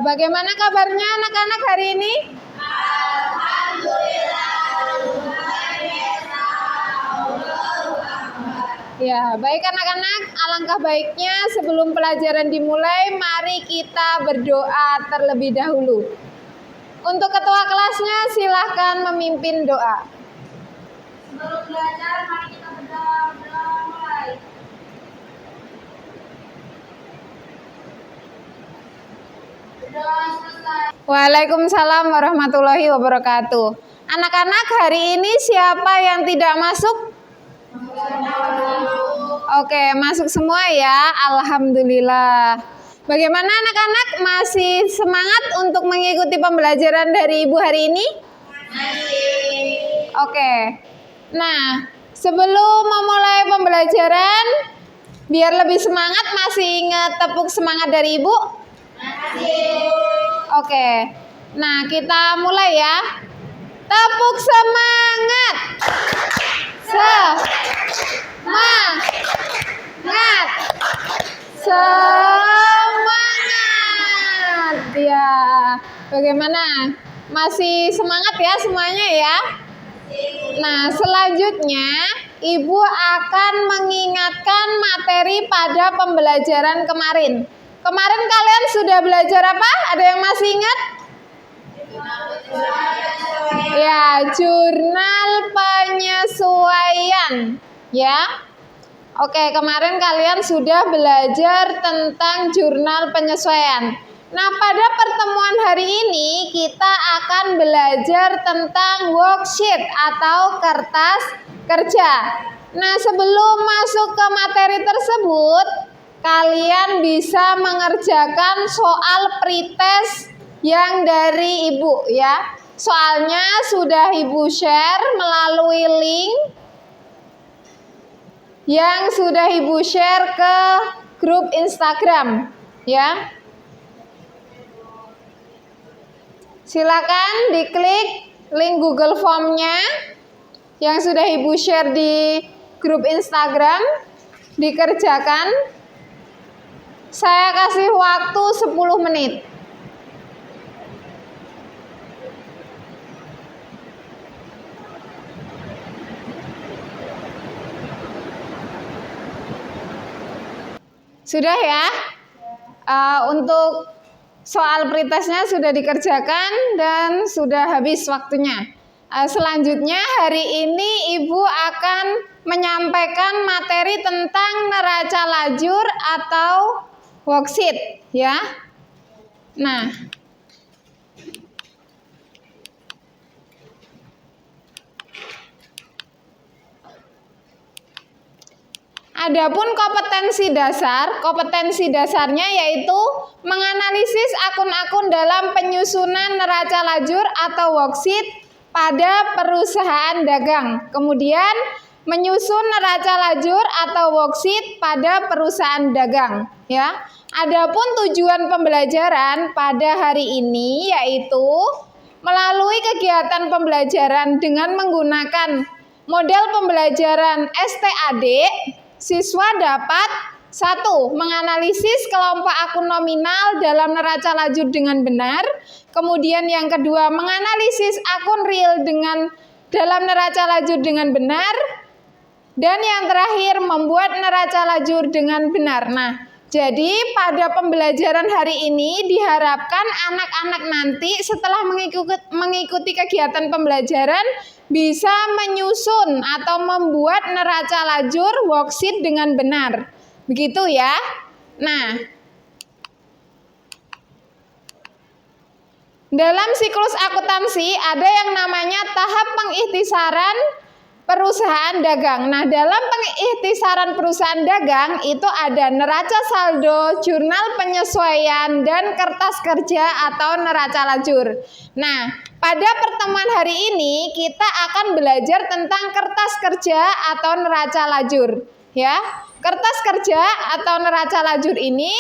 bagaimana kabarnya anak-anak hari ini? Ya, baik anak-anak, alangkah baiknya sebelum pelajaran dimulai, mari kita berdoa terlebih dahulu. Untuk ketua kelasnya, silahkan memimpin doa. Sebelum belajar, mari kita berdoa mulai. Berdoa selesai. Waalaikumsalam warahmatullahi wabarakatuh. Anak-anak, hari ini siapa yang tidak masuk? Oke, masuk semua ya. Alhamdulillah. Bagaimana anak-anak, masih semangat untuk mengikuti pembelajaran dari Ibu hari ini? Masih. Oke. Nah, sebelum memulai pembelajaran, biar lebih semangat, masih ingat tepuk semangat dari Ibu? Masih. Oke. Nah, kita mulai ya. Tepuk semangat. Semangat. Semangat. Ya. Bagaimana? Masih semangat ya semuanya ya? Nah, selanjutnya Ibu akan mengingatkan materi pada pembelajaran kemarin. Kemarin kalian sudah belajar apa? Ada yang masih ingat? Ya, jurnal penyesuaian. Ya. Oke, kemarin kalian sudah belajar tentang jurnal penyesuaian. Nah, pada pertemuan hari ini kita akan belajar tentang worksheet atau kertas kerja. Nah, sebelum masuk ke materi tersebut, kalian bisa mengerjakan soal pretest yang dari Ibu ya. Soalnya sudah Ibu share melalui link yang sudah Ibu share ke grup Instagram ya. Silakan diklik link Google Form-nya yang sudah Ibu share di grup Instagram, dikerjakan. Saya kasih waktu 10 menit. Sudah ya? Untuk soal pretestnya sudah dikerjakan dan sudah habis waktunya. Selanjutnya hari ini Ibu akan menyampaikan materi tentang neraca lajur atau worksheet ya. Nah, adapun kompetensi dasarnya yaitu menganalisis akun-akun dalam penyusunan neraca lajur atau worksheet pada perusahaan dagang. Kemudian menyusun neraca lajur atau worksheet pada perusahaan dagang, ya. Adapun tujuan pembelajaran pada hari ini yaitu melalui kegiatan pembelajaran dengan menggunakan model pembelajaran STAD, siswa dapat 1. Menganalisis kelompok akun nominal dalam neraca lajur dengan benar. Kemudian yang kedua, menganalisis akun real dalam neraca lajur dengan benar. Dan yang terakhir, membuat neraca lajur dengan benar. Nah, jadi pada pembelajaran hari ini diharapkan anak-anak nanti setelah mengikuti kegiatan pembelajaran bisa menyusun atau membuat neraca lajur worksheet dengan benar. Begitu ya. Nah, dalam siklus akuntansi ada yang namanya tahap pengikhtisaran perusahaan dagang. Nah, dalam pengikhtisaran perusahaan dagang itu ada neraca saldo, jurnal penyesuaian, dan kertas kerja atau neraca lajur. Nah, pada pertemuan hari ini kita akan belajar tentang kertas kerja atau neraca lajur. Ya, kertas kerja atau neraca lajur ini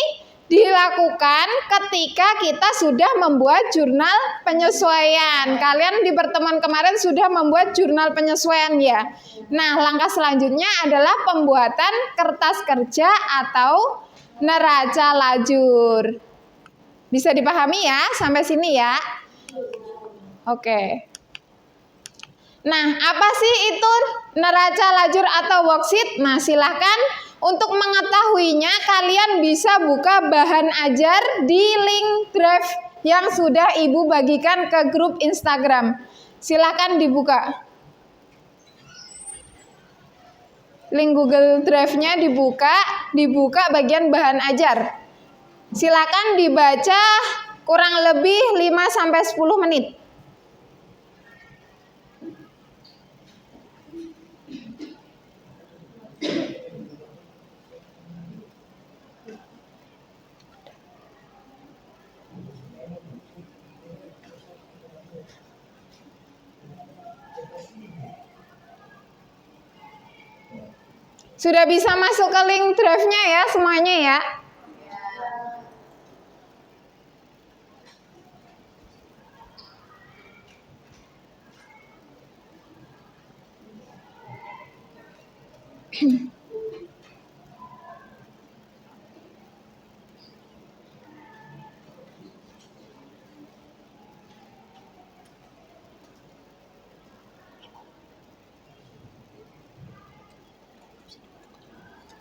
dilakukan ketika kita sudah membuat jurnal penyesuaian. Kalian di pertemuan kemarin sudah membuat jurnal penyesuaian ya. Nah, langkah selanjutnya adalah pembuatan kertas kerja atau neraca lajur. Bisa dipahami ya sampai sini ya? Oke. Nah, apa sih itu neraca lajur atau worksheet? Nah, silahkan untuk mengetahuinya kalian bisa buka bahan ajar di link drive yang sudah Ibu bagikan ke grup Instagram. Silahkan dibuka. Link Google Drive-nya dibuka bagian bahan ajar. Silakan dibaca kurang lebih 5-10 menit. Sudah bisa masuk ke link drive-nya ya semuanya ya.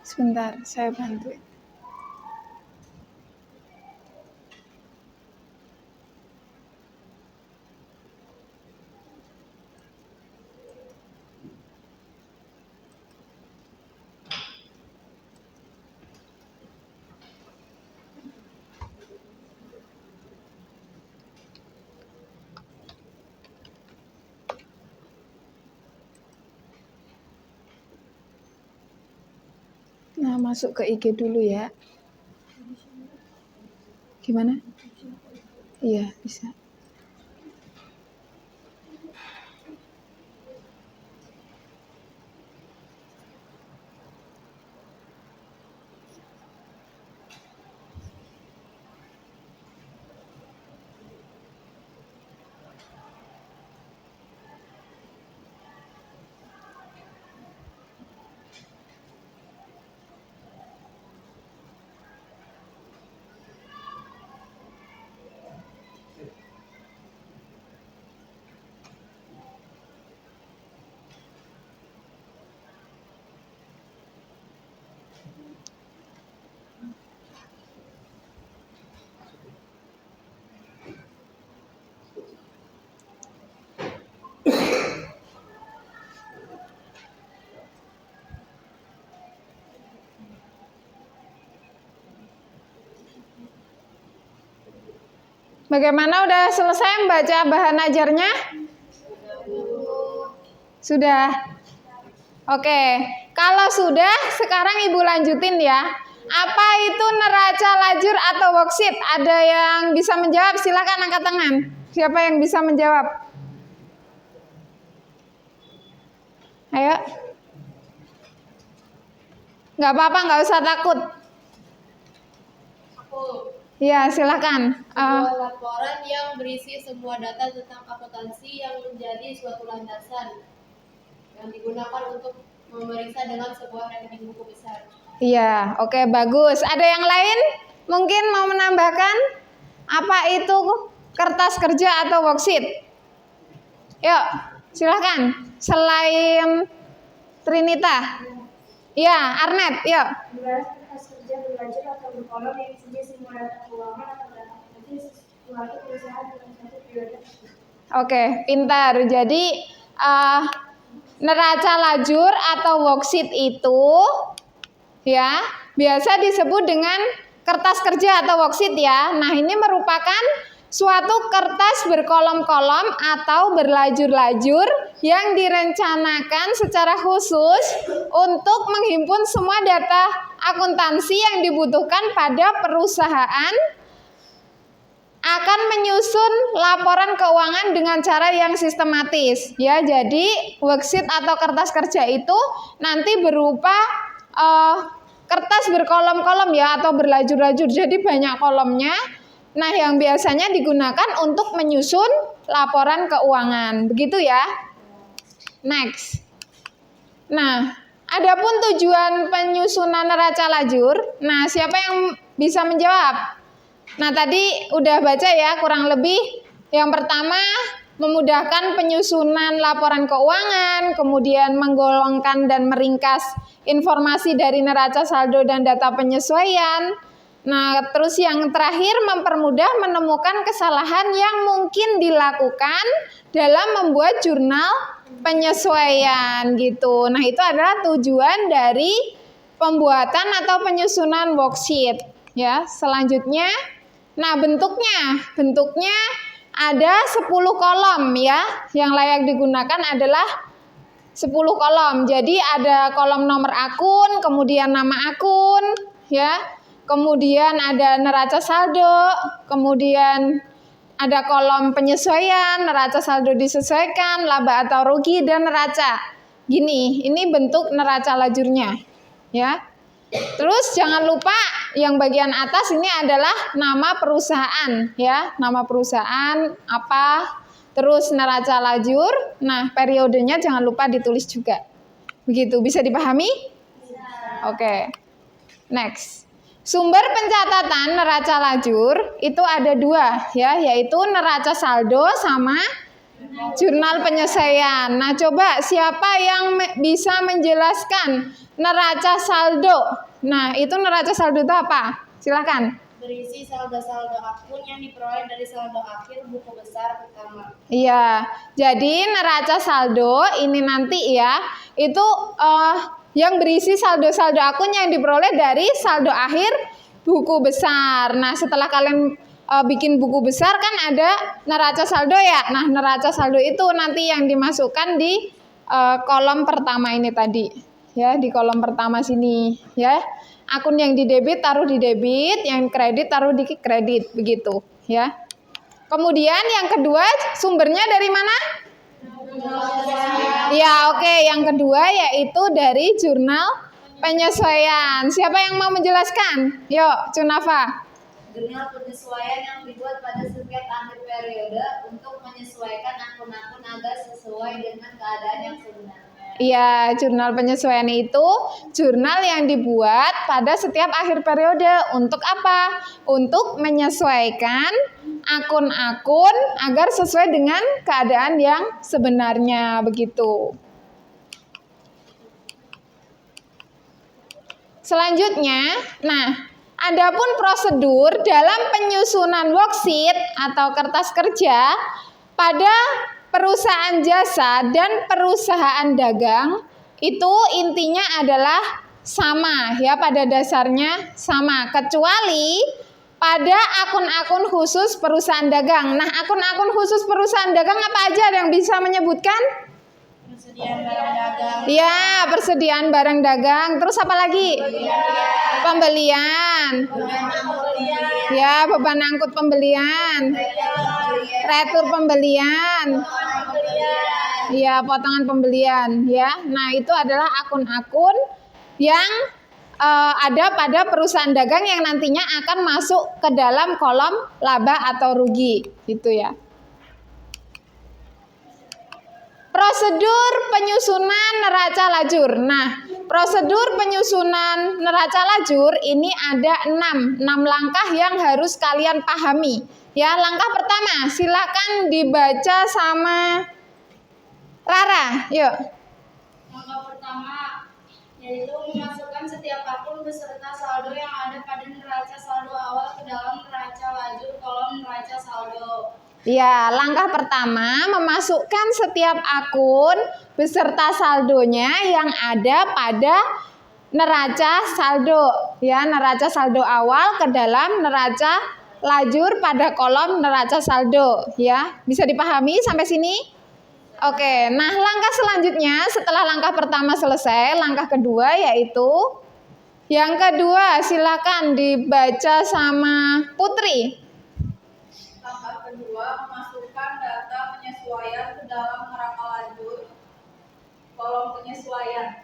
Sebentar, saya bantu. Nah, masuk ke IG dulu ya. Gimana? Iya, bisa. Bagaimana, udah selesai membaca bahan ajarnya? Sudah. Oke, kalau sudah, sekarang Ibu lanjutin ya. Apa itu neraca lajur atau worksheet? Ada yang bisa menjawab? Silakan angkat tangan. Siapa yang bisa menjawab? Ayo. Nggak apa-apa, nggak usah takut. Ya, silakan. Sebuah laporan yang berisi semua data tentang akuntansi yang menjadi suatu landasan yang digunakan untuk memeriksa dengan sebuah rekening buku besar. Iya, oke, bagus. Ada yang lain? Mungkin mau menambahkan? Apa itu kertas kerja atau worksheet? Yuk, silakan. Selain Trinita. Iya, Arnet, yuk. Kertas kerja berlajur atau berkolom yang isinya semua data keuangan atau data akuntansi suatu perusahaan dalam satu periode. Oke, pintar. Jadi neraca lajur atau worksheet itu ya biasa disebut dengan kertas kerja atau worksheet ya. Nah, ini merupakan suatu kertas berkolom-kolom atau berlajur-lajur yang direncanakan secara khusus untuk menghimpun semua data akuntansi yang dibutuhkan pada perusahaan akan menyusun laporan keuangan dengan cara yang sistematis ya. Jadi worksheet atau kertas kerja itu nanti berupa kertas berkolom-kolom ya atau berlajur-lajur, jadi banyak kolomnya. Nah, yang biasanya digunakan untuk menyusun laporan keuangan, begitu ya. Next. Nah, adapun tujuan penyusunan neraca lajur, nah siapa yang bisa menjawab? Nah, tadi udah baca ya kurang lebih. Yang pertama, memudahkan penyusunan laporan keuangan, kemudian menggolongkan dan meringkas informasi dari neraca saldo dan data penyesuaian. Nah, terus yang terakhir mempermudah menemukan kesalahan yang mungkin dilakukan dalam membuat jurnal penyesuaian gitu. Nah, itu adalah tujuan dari pembuatan atau penyusunan worksheet ya. Selanjutnya, nah bentuknya ada 10 kolom ya. Yang layak digunakan adalah 10 kolom. Jadi ada kolom nomor akun, kemudian nama akun ya. Kemudian ada neraca saldo, kemudian ada kolom penyesuaian, neraca saldo disesuaikan, laba atau rugi, dan neraca. Gini, ini bentuk neraca lajurnya ya. Terus jangan lupa yang bagian atas ini adalah nama perusahaan ya, nama perusahaan apa, terus neraca lajur. Nah, periodenya jangan lupa ditulis juga. Begitu, bisa dipahami? Oke. Next. Sumber pencatatan neraca lajur itu ada 2 ya, yaitu neraca saldo sama jurnal penyesuaian. Nah, coba siapa yang bisa menjelaskan neraca saldo? Nah, itu neraca saldo itu apa? Silakan. Berisi saldo-saldo akun yang diperoleh dari saldo akhir buku besar pertama. Iya, jadi neraca saldo ini nanti ya, itu yang berisi saldo-saldo akun yang diperoleh dari saldo akhir buku besar. Nah, setelah kalian bikin buku besar kan ada neraca saldo ya. Nah, neraca saldo itu nanti yang dimasukkan di kolom pertama ini tadi. Ya, di kolom pertama sini ya. Akun yang di debit taruh di debit, yang kredit taruh di kredit, begitu ya. Kemudian yang kedua, sumbernya dari mana? Ya, oke. Yang kedua yaitu dari jurnal penyesuaian. Siapa yang mau menjelaskan? Yuk, Cunafa. Jurnal penyesuaian yang dibuat pada setiap akhir periode untuk menyesuaikan akun-akun agar sesuai dengan keadaan yang sebenarnya. Iya, jurnal penyesuaian itu jurnal yang dibuat pada setiap akhir periode. Untuk apa? Untuk menyesuaikan akun-akun agar sesuai dengan keadaan yang sebenarnya, begitu. Selanjutnya, nah, adapun prosedur dalam penyusunan worksheet atau kertas kerja pada perusahaan jasa dan perusahaan dagang itu intinya adalah sama ya, pada dasarnya sama, kecuali pada akun-akun khusus perusahaan dagang. Nah, akun-akun khusus perusahaan dagang apa aja yang bisa menyebutkan? Persediaan barang dagang. Ya, persediaan barang dagang. Terus apa lagi? Pembelian. Ya, beban angkut pembelian. Retur pembelian. Ya, potongan pembelian ya. Nah, itu adalah akun-akun yang ada pada perusahaan dagang yang nantinya akan masuk ke dalam kolom laba atau rugi, gitu ya. Prosedur penyusunan neraca lajur. Nah, prosedur penyusunan neraca lajur ini ada 6 langkah yang harus kalian pahami. Ya, langkah pertama, silakan dibaca sama Rara. Yuk. Langkah pertama yaitu memasukkan setiap akun beserta saldo yang ada pada neraca saldo awal ke dalam neraca lajur kolom neraca saldo. Ya, langkah pertama memasukkan setiap akun beserta saldonya yang ada pada neraca saldo. Ya, neraca saldo awal ke dalam neraca lajur pada kolom neraca saldo. Ya, bisa dipahami sampai sini? Oke, nah langkah selanjutnya setelah langkah pertama selesai, langkah kedua yaitu yang kedua, silakan dibaca sama Putri. Langkah kedua, memasukkan data penyesuaian ke dalam neraca lajur kolom penyesuaian.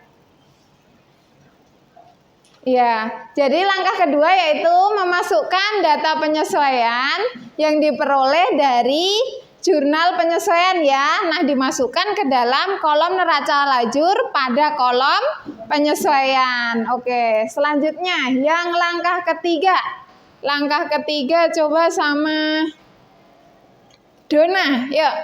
Ya, jadi langkah kedua yaitu memasukkan data penyesuaian yang diperoleh dari jurnal penyesuaian ya. Nah, dimasukkan ke dalam kolom neraca lajur pada kolom penyesuaian. Oke, selanjutnya yang langkah ketiga. Langkah ketiga coba sama Dona, yuk.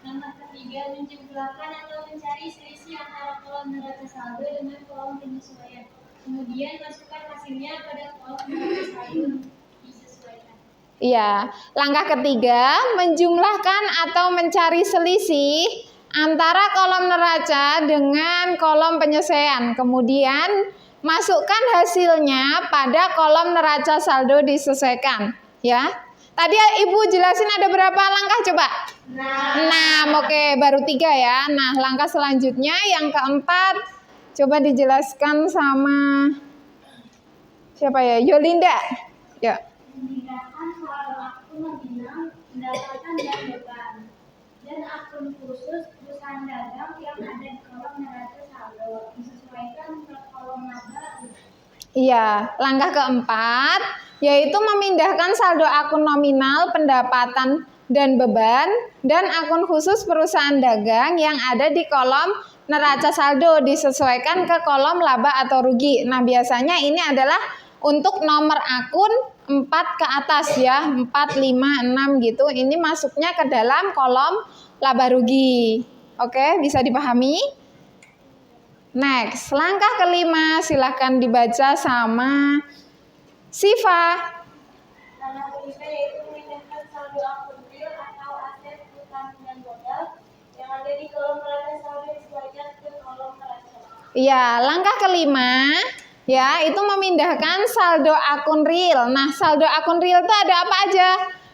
Langkah ketiga, menjumlahkan atau mencari selisih antara kolom neraca saldo dengan kolom penyesuaian. Kemudian masukkan hasilnya pada kolom neraca saldo disesuaikan. Iya, langkah ketiga menjumlahkan atau mencari selisih antara kolom neraca dengan kolom penyesuaian. Kemudian masukkan hasilnya pada kolom neraca saldo disesuaikan. Ya, tadi Ibu jelasin ada berapa langkah coba? 6. Oke, baru 3 ya. Nah, langkah selanjutnya yang keempat coba dijelaskan sama siapa ya? Yolinda. Ya. Memindahkan saldo akun nominal, pendapatan dan beban, dan akun khusus perusahaan dagang yang ada di kolom neraca saldo disesuaikan ke kolom laba. Iya, langkah keempat yaitu memindahkan saldo akun nominal, pendapatan dan beban dan akun khusus perusahaan dagang yang ada di kolom neraca saldo disesuaikan ke kolom laba atau rugi. Nah, biasanya ini adalah untuk nomor akun 4 ke atas ya, 4, 5, 6 gitu. Ini masuknya ke dalam kolom laba rugi. Oke, bisa dipahami? Next, langkah kelima silahkan dibaca sama Siva. Langkah kelima yaitu memindahkan saldo akun real atau aset utang dan modal yang ada di kolom neraca saldo disesuaikan ke kolom neraca. Iya, langkah kelima ya itu memindahkan saldo akun real. Nah, saldo akun real itu ada apa aja?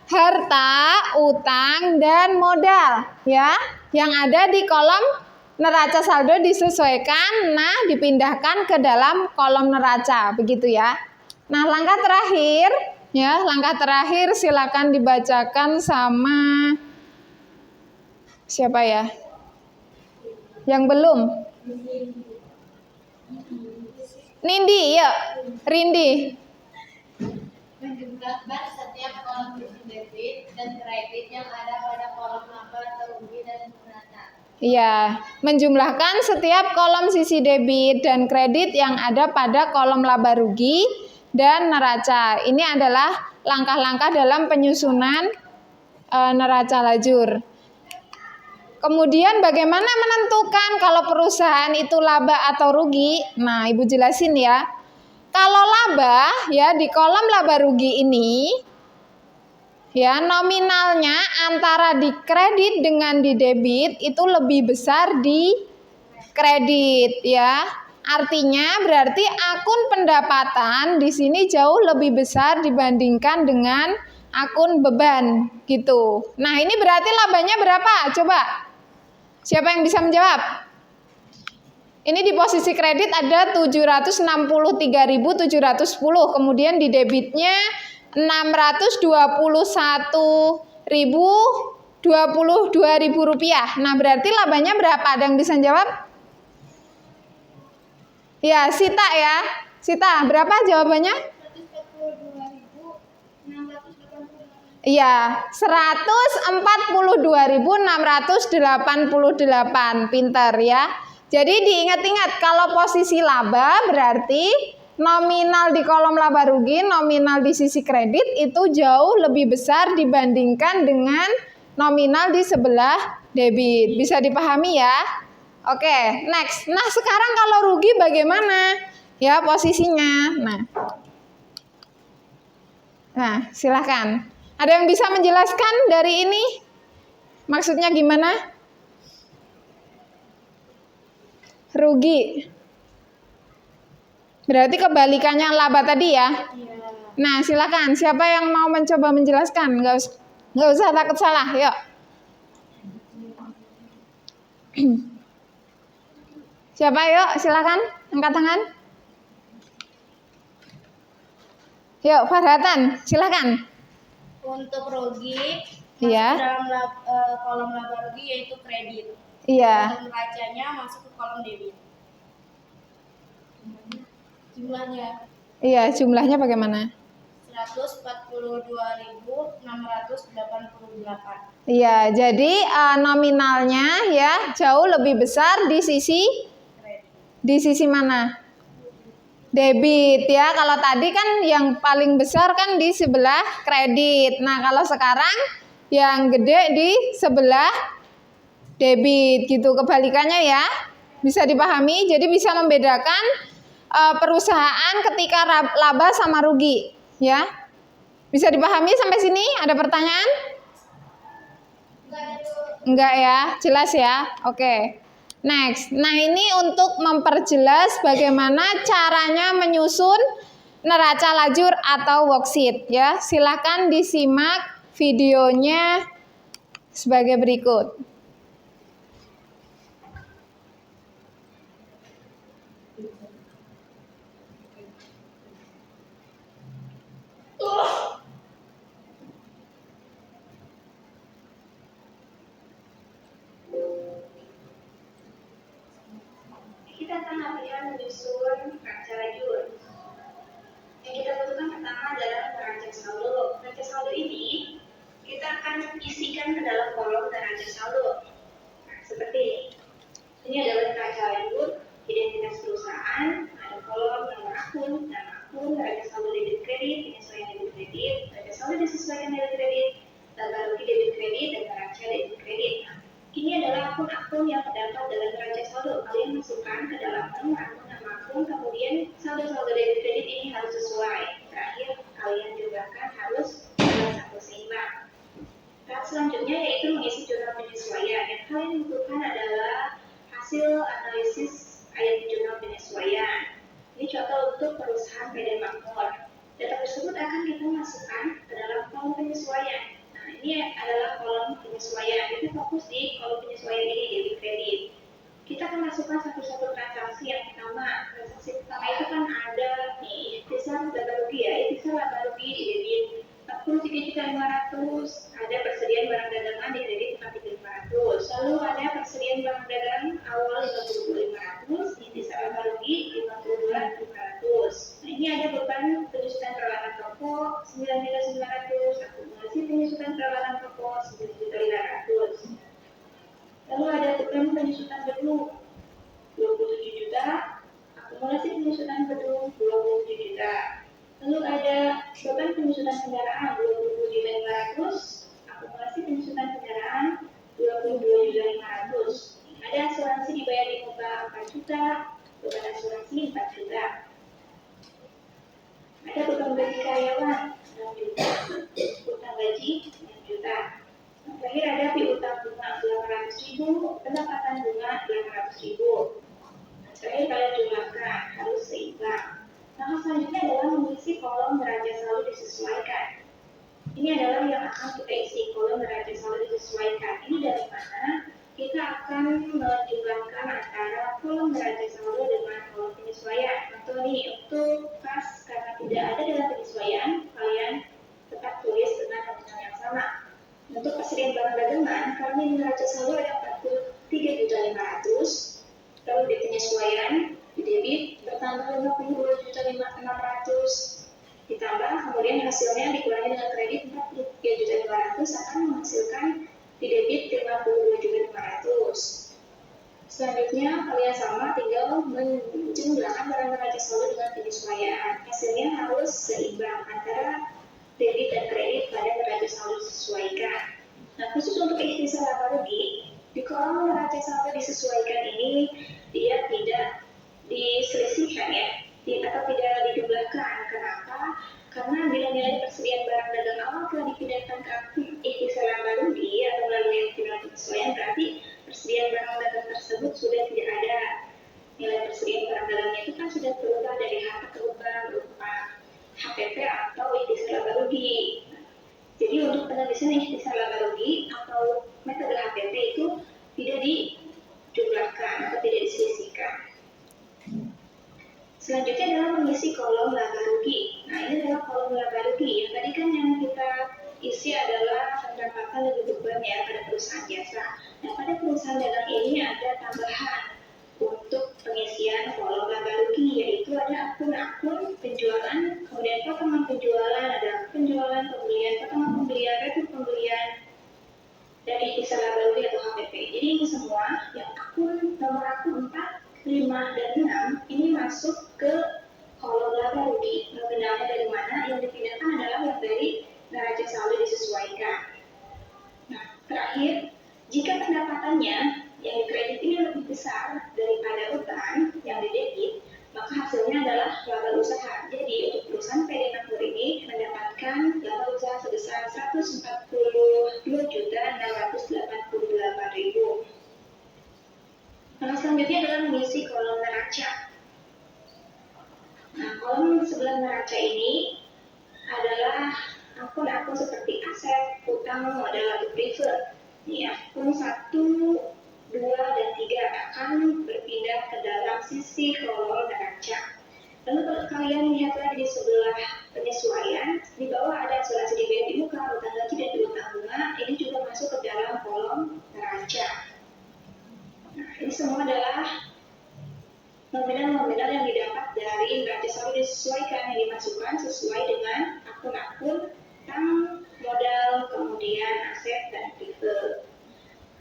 Harta, utang, dan modal ya yang ada di kolom neraca saldo disesuaikan, nah dipindahkan ke dalam kolom neraca, begitu ya. Nah, langkah terakhir silakan dibacakan sama siapa ya? Yang belum? Nindi, ya. Rindi. Menjumlahkan setiap kolom sisi debit dan kredit yang ada pada kolom laba atau rugi dan neraca. Iya, menjumlahkan setiap kolom sisi debit dan kredit yang ada pada kolom laba rugi dan neraca. Ini adalah langkah-langkah dalam penyusunan neraca lajur. Kemudian bagaimana menentukan kalau perusahaan itu laba atau rugi? Nah, Ibu jelasin ya. Kalau laba ya di kolom laba rugi ini ya nominalnya antara di kredit dengan di debit itu lebih besar di kredit ya. Artinya berarti akun pendapatan di sini jauh lebih besar dibandingkan dengan akun beban gitu. Nah, ini berarti labanya berapa? Coba. Siapa yang bisa menjawab? Ini di posisi kredit ada 763.710, kemudian di debitnya 621.022 rupiah. Nah, berarti labanya berapa? Ada yang bisa jawab? Ya, Sita ya. Sita, berapa jawabannya? 142.688. Iya, 142.688. Pinter ya. Jadi diingat-ingat kalau posisi laba berarti nominal di kolom laba rugi, nominal di sisi kredit itu jauh lebih besar dibandingkan dengan nominal di sebelah debit. Bisa dipahami ya? Oke, next. Nah, sekarang kalau rugi bagaimana? Ya, posisinya. Nah, silahkan. Ada yang bisa menjelaskan dari ini? Maksudnya gimana? Rugi. Berarti kebalikannya laba tadi ya? Nah, silakan. Siapa yang mau mencoba menjelaskan? Nggak usah takut salah. Yuk. Siapa? Yuk, silakan. Angkat tangan. Yuk, Farhatan. Silakan. Untuk rugi, Iya. dalam kolom laba rugi yaitu kredit. Iya. Untuk neracanya masuk ke kolom debit. Jumlahnya Iya, jumlahnya bagaimana? 142.688. Iya, jadi nominalnya ya jauh lebih besar di sisi mana? debit ya. Kalau tadi kan yang paling besar kan di sebelah kredit. Nah, kalau sekarang yang gede di sebelah debit gitu. Kebalikannya ya. Bisa dipahami? Jadi bisa membedakan perusahaan ketika laba sama rugi ya. Bisa dipahami sampai sini? Ada pertanyaan? Enggak ya, jelas ya. Oke. Next. Nah, ini untuk memperjelas bagaimana caranya menyusun neraca lajur atau worksheet ya. Silakan disimak videonya sebagai berikut. Kita akan latihan menyusun neraca lajur. Yang kita butuhkan pertama adalah neraca saldo. Neraca saldo ini kita akan isikan ke dalam kolom neraca saldo. Nah, seperti ini. Ini adalah neraca lajur, identitas perusahaan, ada kolom nomor akun, neraca saldo debit kredit, penyesuaian debit kredit, neraca saldo disesuaikan debit kredit, laba rugi debit kredit, dan neraca debit kredit. Nah, ini adalah akun-akun yang terdapat dalam neraca saldo. Kalian masukkan ke dalam nama akun, kemudian saldo-saldo debit kredit ini harus sesuai. Terakhir, kalian jumlahkan harus dalam satu seimbang. Tahap selanjutnya yaitu mengisi jurnal penyesuaian. Yang kalian butuhkan adalah hasil analisis ayat jurnal penyesuaian. Ini contoh untuk perusahaan PD Makmur. Data tersebut akan kita masukkan ke dalam kolom penyesuaian. Nah, ini adalah kolom penyesuaian. Kita fokus di kolom penyesuaian ini debit kredit. Kita akan masukkan satu-satu transaksi. Yang pertama, transaksi pertama itu kan ada nih, ikhtisar laba rugi ya, ikhtisar laba rugi di debit 43.500.000, ada persediaan barang dagangan di kredit 43.500, lalu ada persediaan barang dagangan awal 52.500, ikhtisar laba rugi 52.500. Nah, ini ada beban penyusutan peralatan toko 9.900, akumulasi penyusutan peralatan toko 9.500. Lalu ada beban penyusutan gedung 27 juta, akumulasi penyusutan gedung 27 juta. Lalu ada beban penyusutan kendaraan 27.500, akumulasi penyusutan kendaraan 22.500. Ada asuransi dibayar di muka 4 juta, beban asuransi 4 juta. Ada beban gaji karyawan 6 juta, utang gaji 6 juta. Terakhir ada piutang bunga 800.000, pendapatan bunga 800.000. Terakhir kalian jumlahkan harus seimbang. Nah, selanjutnya adalah mengisi kolom neraca saldo disesuaikan. Ini adalah yang akan kita isi, kolom neraca saldo disesuaikan. Ini dari mana kita akan menjumlahkan antara kolom neraca saldo dengan kolom penyesuaian. Contoh nih, untuk kas karena tidak ada dalam penyesuaian, kalian tetap tulis dengan nominal yang sama. Untuk persediaan barang dagangan, karena di neraca saldo ada 43.500.000, lalu di penyesuaian di debit bertambah 52.600.000, ditambah kemudian hasilnya dikurangi dengan kredit 43.500.000 akan menghasilkan di debit 52.500.000. Selanjutnya kalian sama tinggal menjumlahkan barang neraca saldo dengan penyesuaian. Hasilnya harus seimbang antara debit dan kredit pada neraca saldo disesuaikan. Nah, khusus untuk ikhtisar laba rugi, di kolom neraca saldo disesuaikan ini dia tidak diselisihkan ya, atau tidak dijumlahkan. Kenapa? Karena nilai-nilai persediaan barang dagang awal telah dipindahkan ke akun ikhtisar laba rugi atau melalui jurnal penyesuaian, berarti persediaan barang dagang tersebut sudah tidak ada. Nilai persediaan barang dagangnya itu kan sudah berubah dari harta ke berupa HPP atau ikhtisar laba rugi. Jadi untuk penulisan ikhtisar laba rugi atau metode HPP itu tidak dijumlahkan atau tidak diselisihkan. Selanjutnya adalah mengisi kolom laba rugi. Nah, ini adalah kolom laba rugi. Yang tadi kan yang kita isi adalah pendapatan lebih beban ya pada perusahaan jasa. Nah, pada perusahaan dagang ini ada tambahan untuk pengisian kolom laba rugi, yaitu ada akun-akun penjualan, kemudian potongan penjualan, ada penjualan, pembelian, potongan pembelian, retur pembelian, dan ikhtisar laba rugi atau HPP. Jadi ini semua yang akun nomor akun 4, 5, dan 6 ini masuk ke sebelah neraca ini adalah akun-akun seperti aset, utang, modal, atau preferred. Nih, akun 1, 2, dan 3 akan berpindah ke dalam sisi kolom neraca. Lalu kalau kalian lihat lagi di sebelah penyesuaian, di bawah ada asuransi dibayar di muka, utang gaji, dan utang bunga, ini juga masuk ke dalam kolom neraca. Nah, ini semua adalah nominal-nominal yang didapat dari neraca saldo disesuaikan, yang dimasukkan sesuai dengan akun-akun utang, modal, kemudian aset, dan preferred.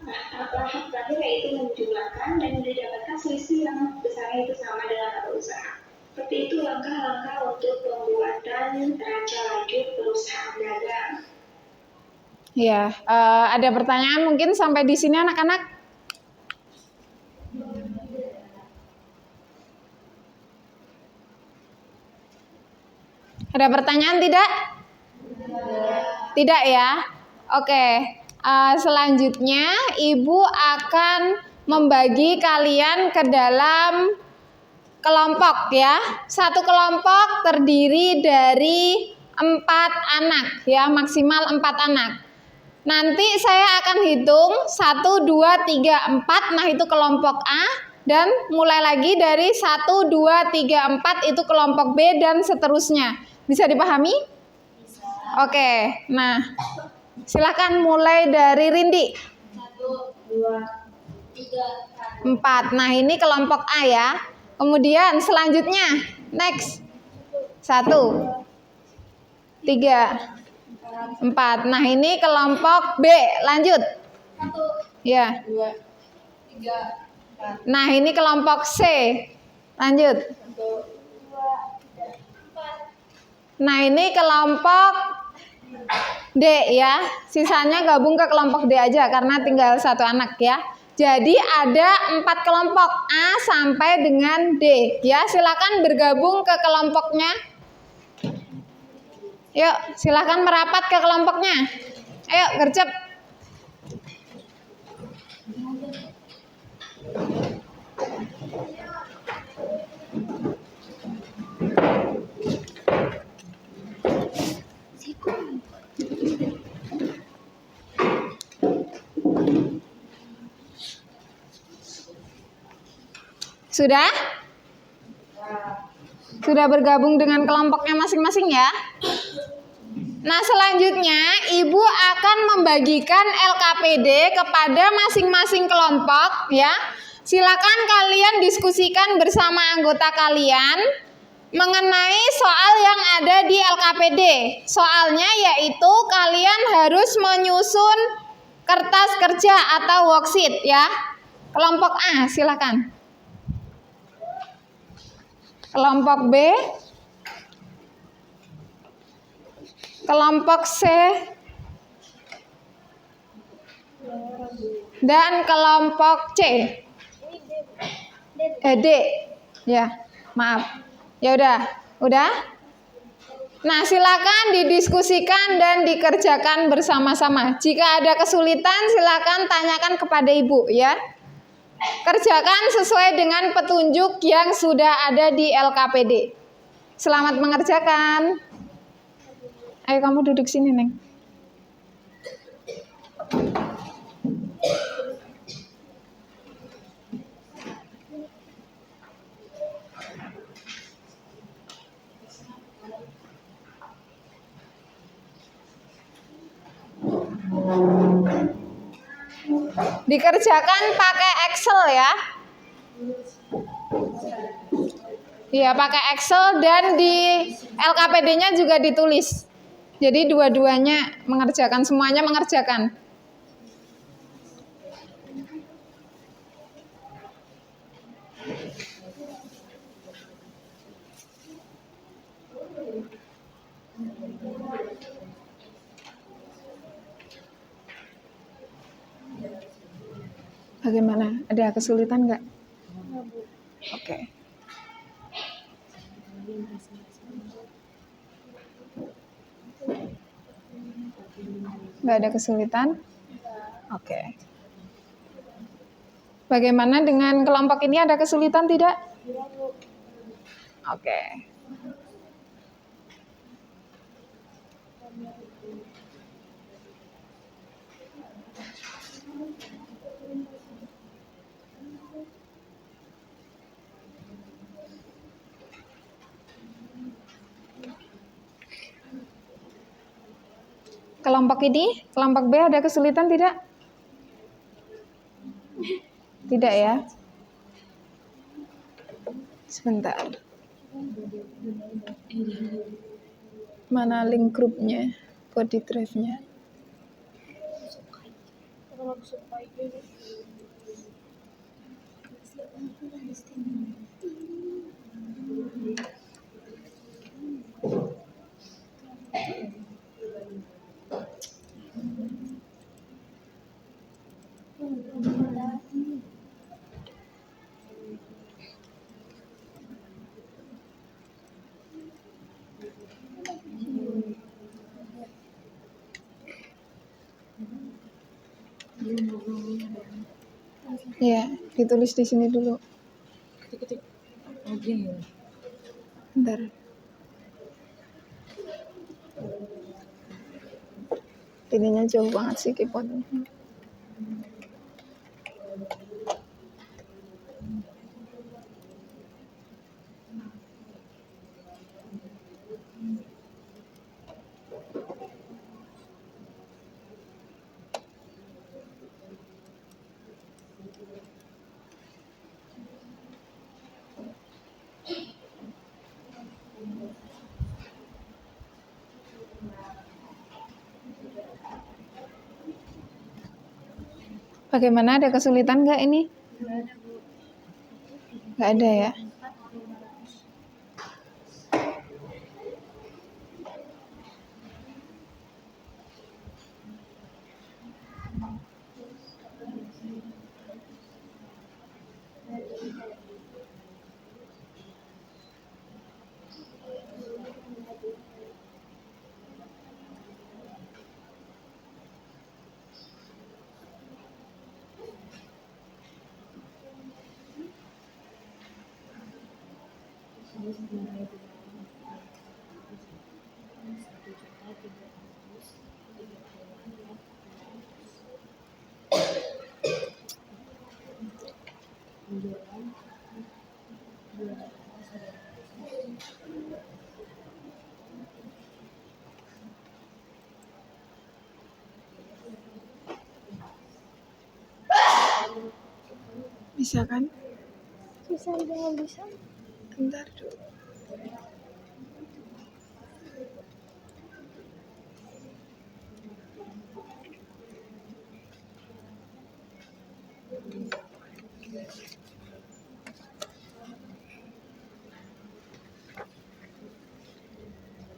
Nah, tahap terakhir yaitu menjumlahkan dan didapatkan selisih yang besarnya itu sama dengan tata usaha. Seperti itu langkah-langkah untuk pembuatan neraca lanjut perusahaan dagang. Ya, ada pertanyaan mungkin sampai di sini anak-anak? Ada pertanyaan tidak? Tidak ya? Oke. Selanjutnya Ibu akan membagi kalian ke dalam kelompok ya. Satu kelompok terdiri dari 4 anak ya, maksimal 4 anak. Nanti saya akan hitung 1, 2, 3, 4. Nah itu kelompok A. Dan mulai lagi dari 1, 2, 3, 4 itu kelompok B dan seterusnya. Bisa dipahami? Bisa. Oke, nah silakan mulai dari Rindi. 1, 2, 3, 4. Nah ini kelompok A ya. Kemudian selanjutnya next 1, 3, 4. Nah ini kelompok B. Lanjut 1, ya. 2, 3, 4. Nah ini kelompok C. Lanjut. 1, 2, 3, 4. Nah ini kelompok D ya. Sisanya gabung ke kelompok D aja karena tinggal 1 anak ya. Jadi ada 4 kelompok A sampai dengan D ya. Silakan bergabung ke kelompoknya. Yuk silakan merapat ke kelompoknya. Ayo gercep. Sudah? Sudah bergabung dengan kelompoknya masing-masing ya? Nah selanjutnya Ibu akan membagikan LKPD kepada masing-masing kelompok ya. Silakan kalian diskusikan bersama anggota kalian mengenai soal yang ada di LKPD. Soalnya yaitu kalian harus menyusun kertas kerja atau worksheet ya. Kelompok A silakan. Kelompok B, kelompok C, dan kelompok C. D. Ya, maaf. Ya udah. Nah, silakan didiskusikan dan dikerjakan bersama-sama. Jika ada kesulitan, silakan tanyakan kepada Ibu ya. Kerjakan sesuai dengan petunjuk yang sudah ada di LKPD. Selamat mengerjakan. Ayo kamu duduk sini, Neng. Dikerjakan pakai Excel ya. Iya, pakai Excel dan di LKPD-nya juga ditulis. Jadi dua-duanya mengerjakan, semuanya mengerjakan. Bagaimana? Ada kesulitan nggak? Oke. Nggak ada kesulitan? Oke. Bagaimana dengan kelompok ini, ada kesulitan tidak? Oke. Kelompok ini, kelompok B ada kesulitan tidak? Tidak ya? Sebentar. Mana link grupnya? Body drive-nya. Ya, ditulis di sini dulu. Bentar. Ininya jauh banget sih keyboardnya. Bagaimana, ada kesulitan nggak ini? Nggak ada ya? Bisa kan? Bisa nggak bisa? Bentar dulu.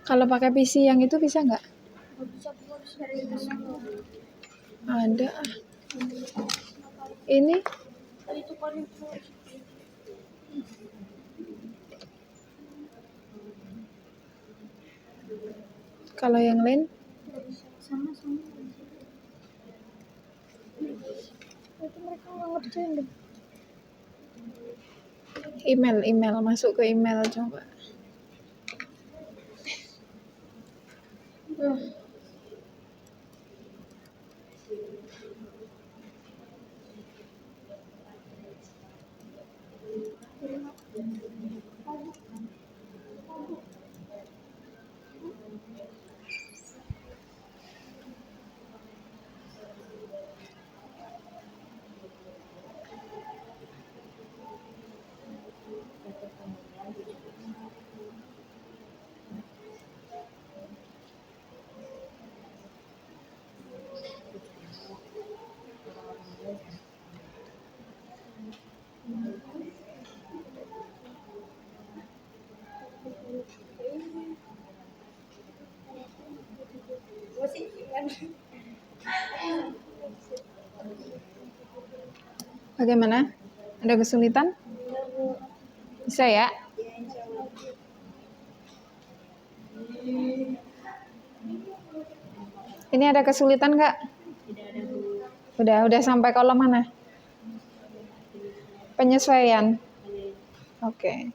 Kalau pakai PC yang itu bisa nggak? Nggak bisa, harus dari sana. Ada. Ini Itu konektor. kalau yang lain Nggak bisa. Sama-sama. Itu mereka nggak ngerjain deh. email masuk ke email coba. Bagaimana? Ada kesulitan? Bisa ya? Ini ada kesulitan nggak? Udah sampai kolom mana? Penyesuaian. Oke.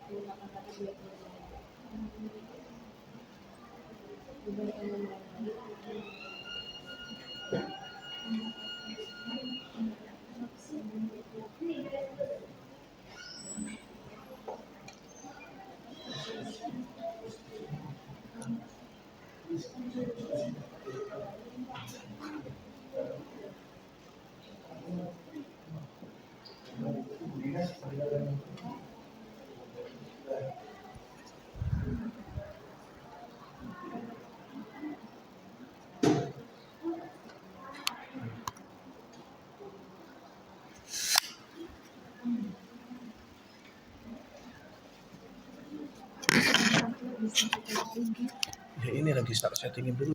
Ya ini lagi start settingin dulu.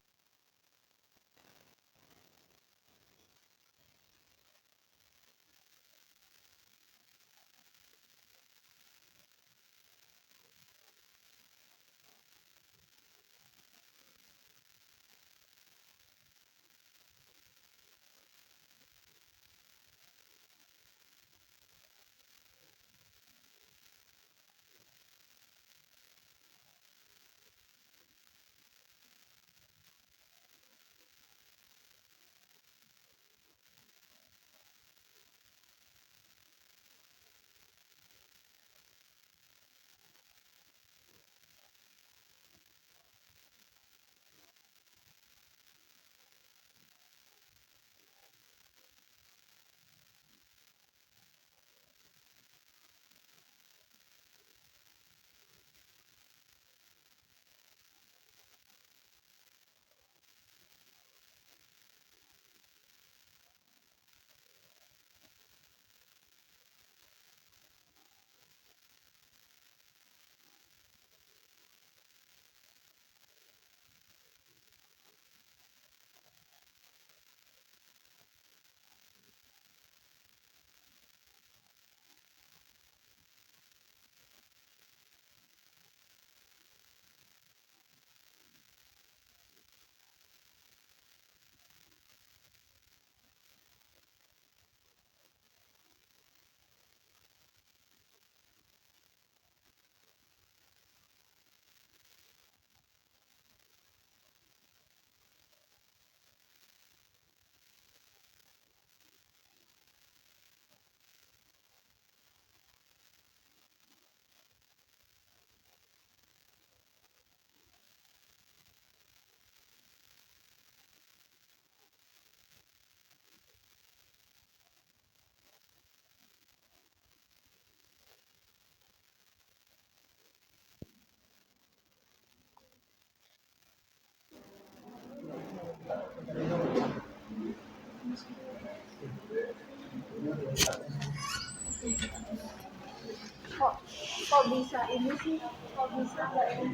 Kok bisa ini sih? Kok bisa nggak ini?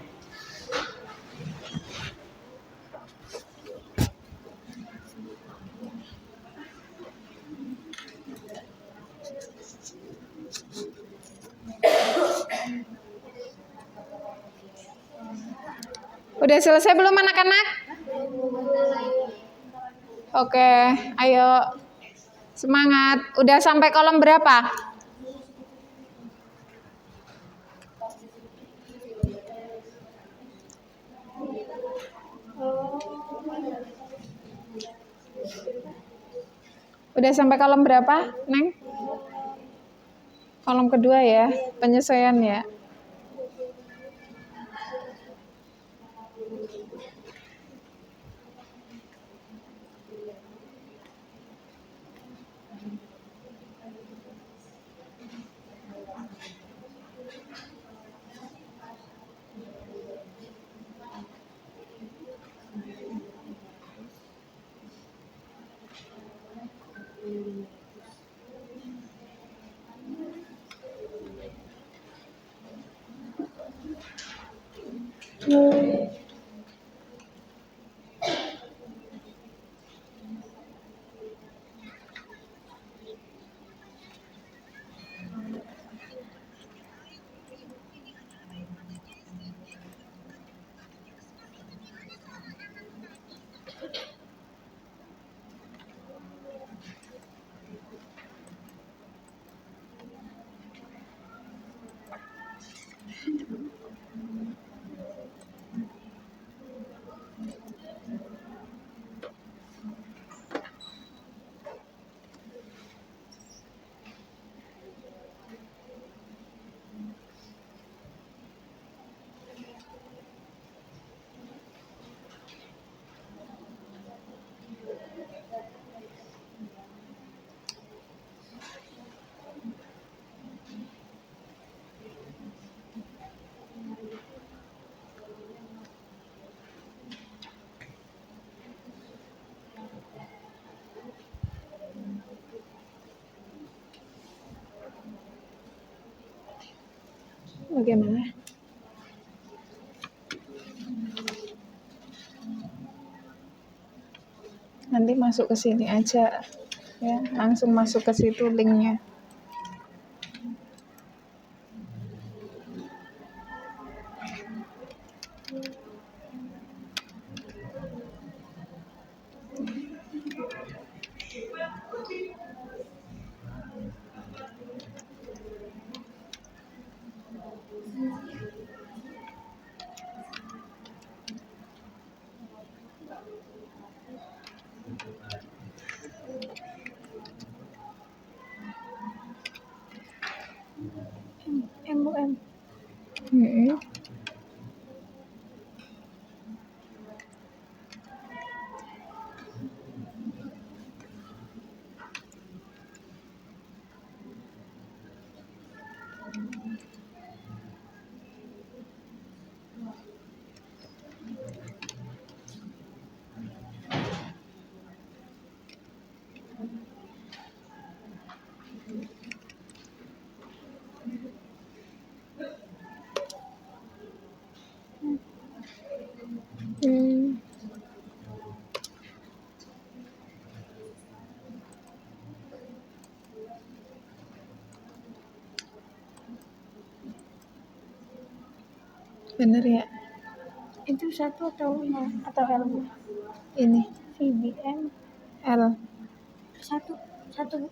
Udah selesai belum anak-anak? Oke, ayo semangat. Udah sampai kolom berapa? Udah sampai kolom berapa, Neng? Kolom kedua ya, penyesuaian ya. Bagaimana? Nanti masuk ke sini aja. Ya, langsung masuk ke situ linknya. MUM. Bener ya? Itu 1 atau 0 atau L Bu? Ini VBM L. 1 1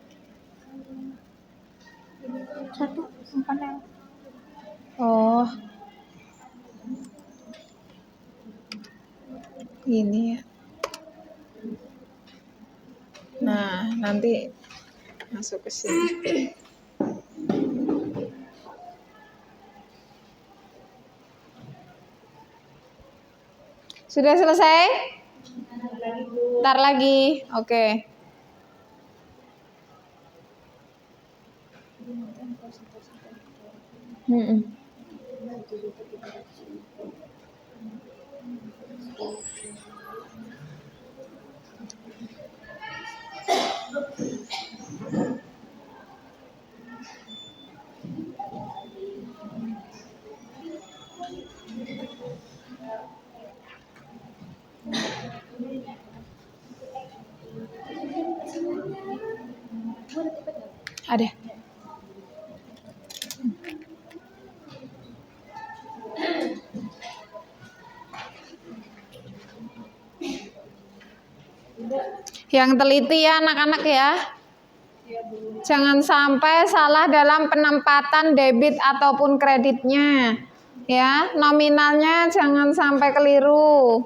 bukan L. Oh. Ini ya. Nah, nanti masuk ke sini. Sudah selesai? Ntar lagi. Oke. Ada. Yang teliti ya anak-anak ya. Jangan sampai salah dalam penempatan debit ataupun kreditnya. Ya, nominalnya jangan sampai keliru.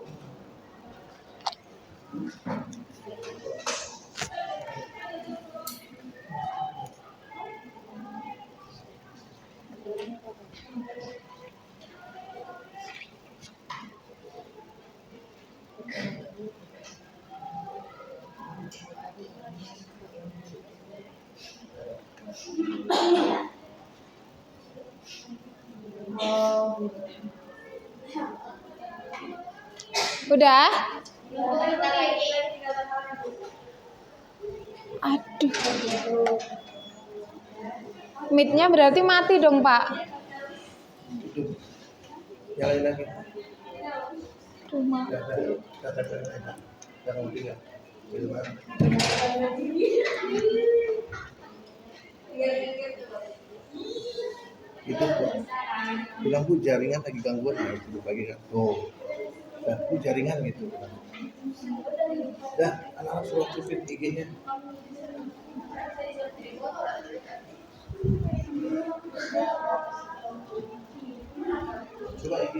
Udah? Aduh. Mic-nya berarti mati dong, Pak. Nyalain lagi. Cuma. Itu bilang Bu jaringan lagi gangguan ya itu pagi kan. Oh. Nah, Bu jaringan gitu. Dah, anak-anak suruh aktifin IG-nya. Coba IG.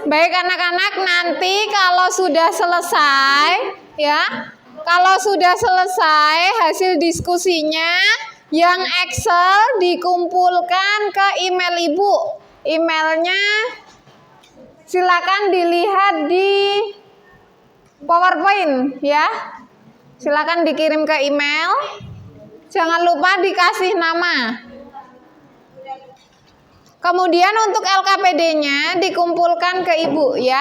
Baik anak-anak, nanti kalau sudah selesai ya, kalau sudah selesai hasil diskusinya yang Excel dikumpulkan ke email Ibu. Emailnya silakan dilihat di PowerPoint ya. Silakan dikirim ke email. Jangan lupa dikasih nama. Kemudian untuk LKPD-nya dikumpulkan ke Ibu ya.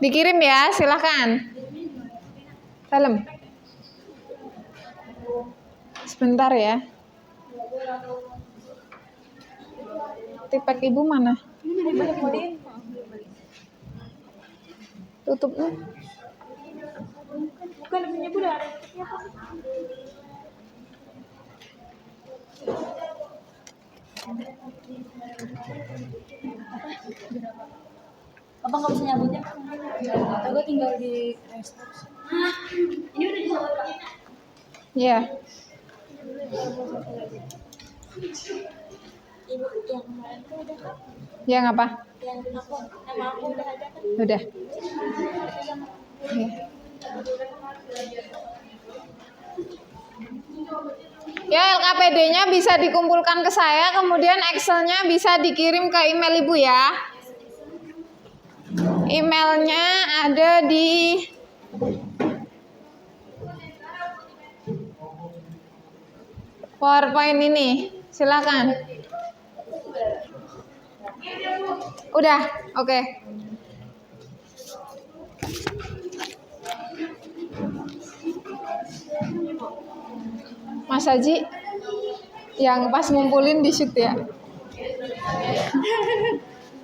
Dikirim ya, silahkan. Salam. Sebentar ya. Tipek ibu mana? Tutupnya. Apa nggak bisa nyabutnya? Aku tinggal di restore. Ini udah disabut pakai. Ya. Ibu yang kemarin tuh udah kan? Yang apa? Yang aku nama aku udah ada kan? Udah. Ya. Ya, LKPD-nya bisa dikumpulkan ke saya, kemudian Excel-nya bisa dikirim ke email Ibu ya. Emailnya ada di PowerPoint ini. Silakan. Udah, oke. Mas Haji yang pas ngumpulin di shoot ya.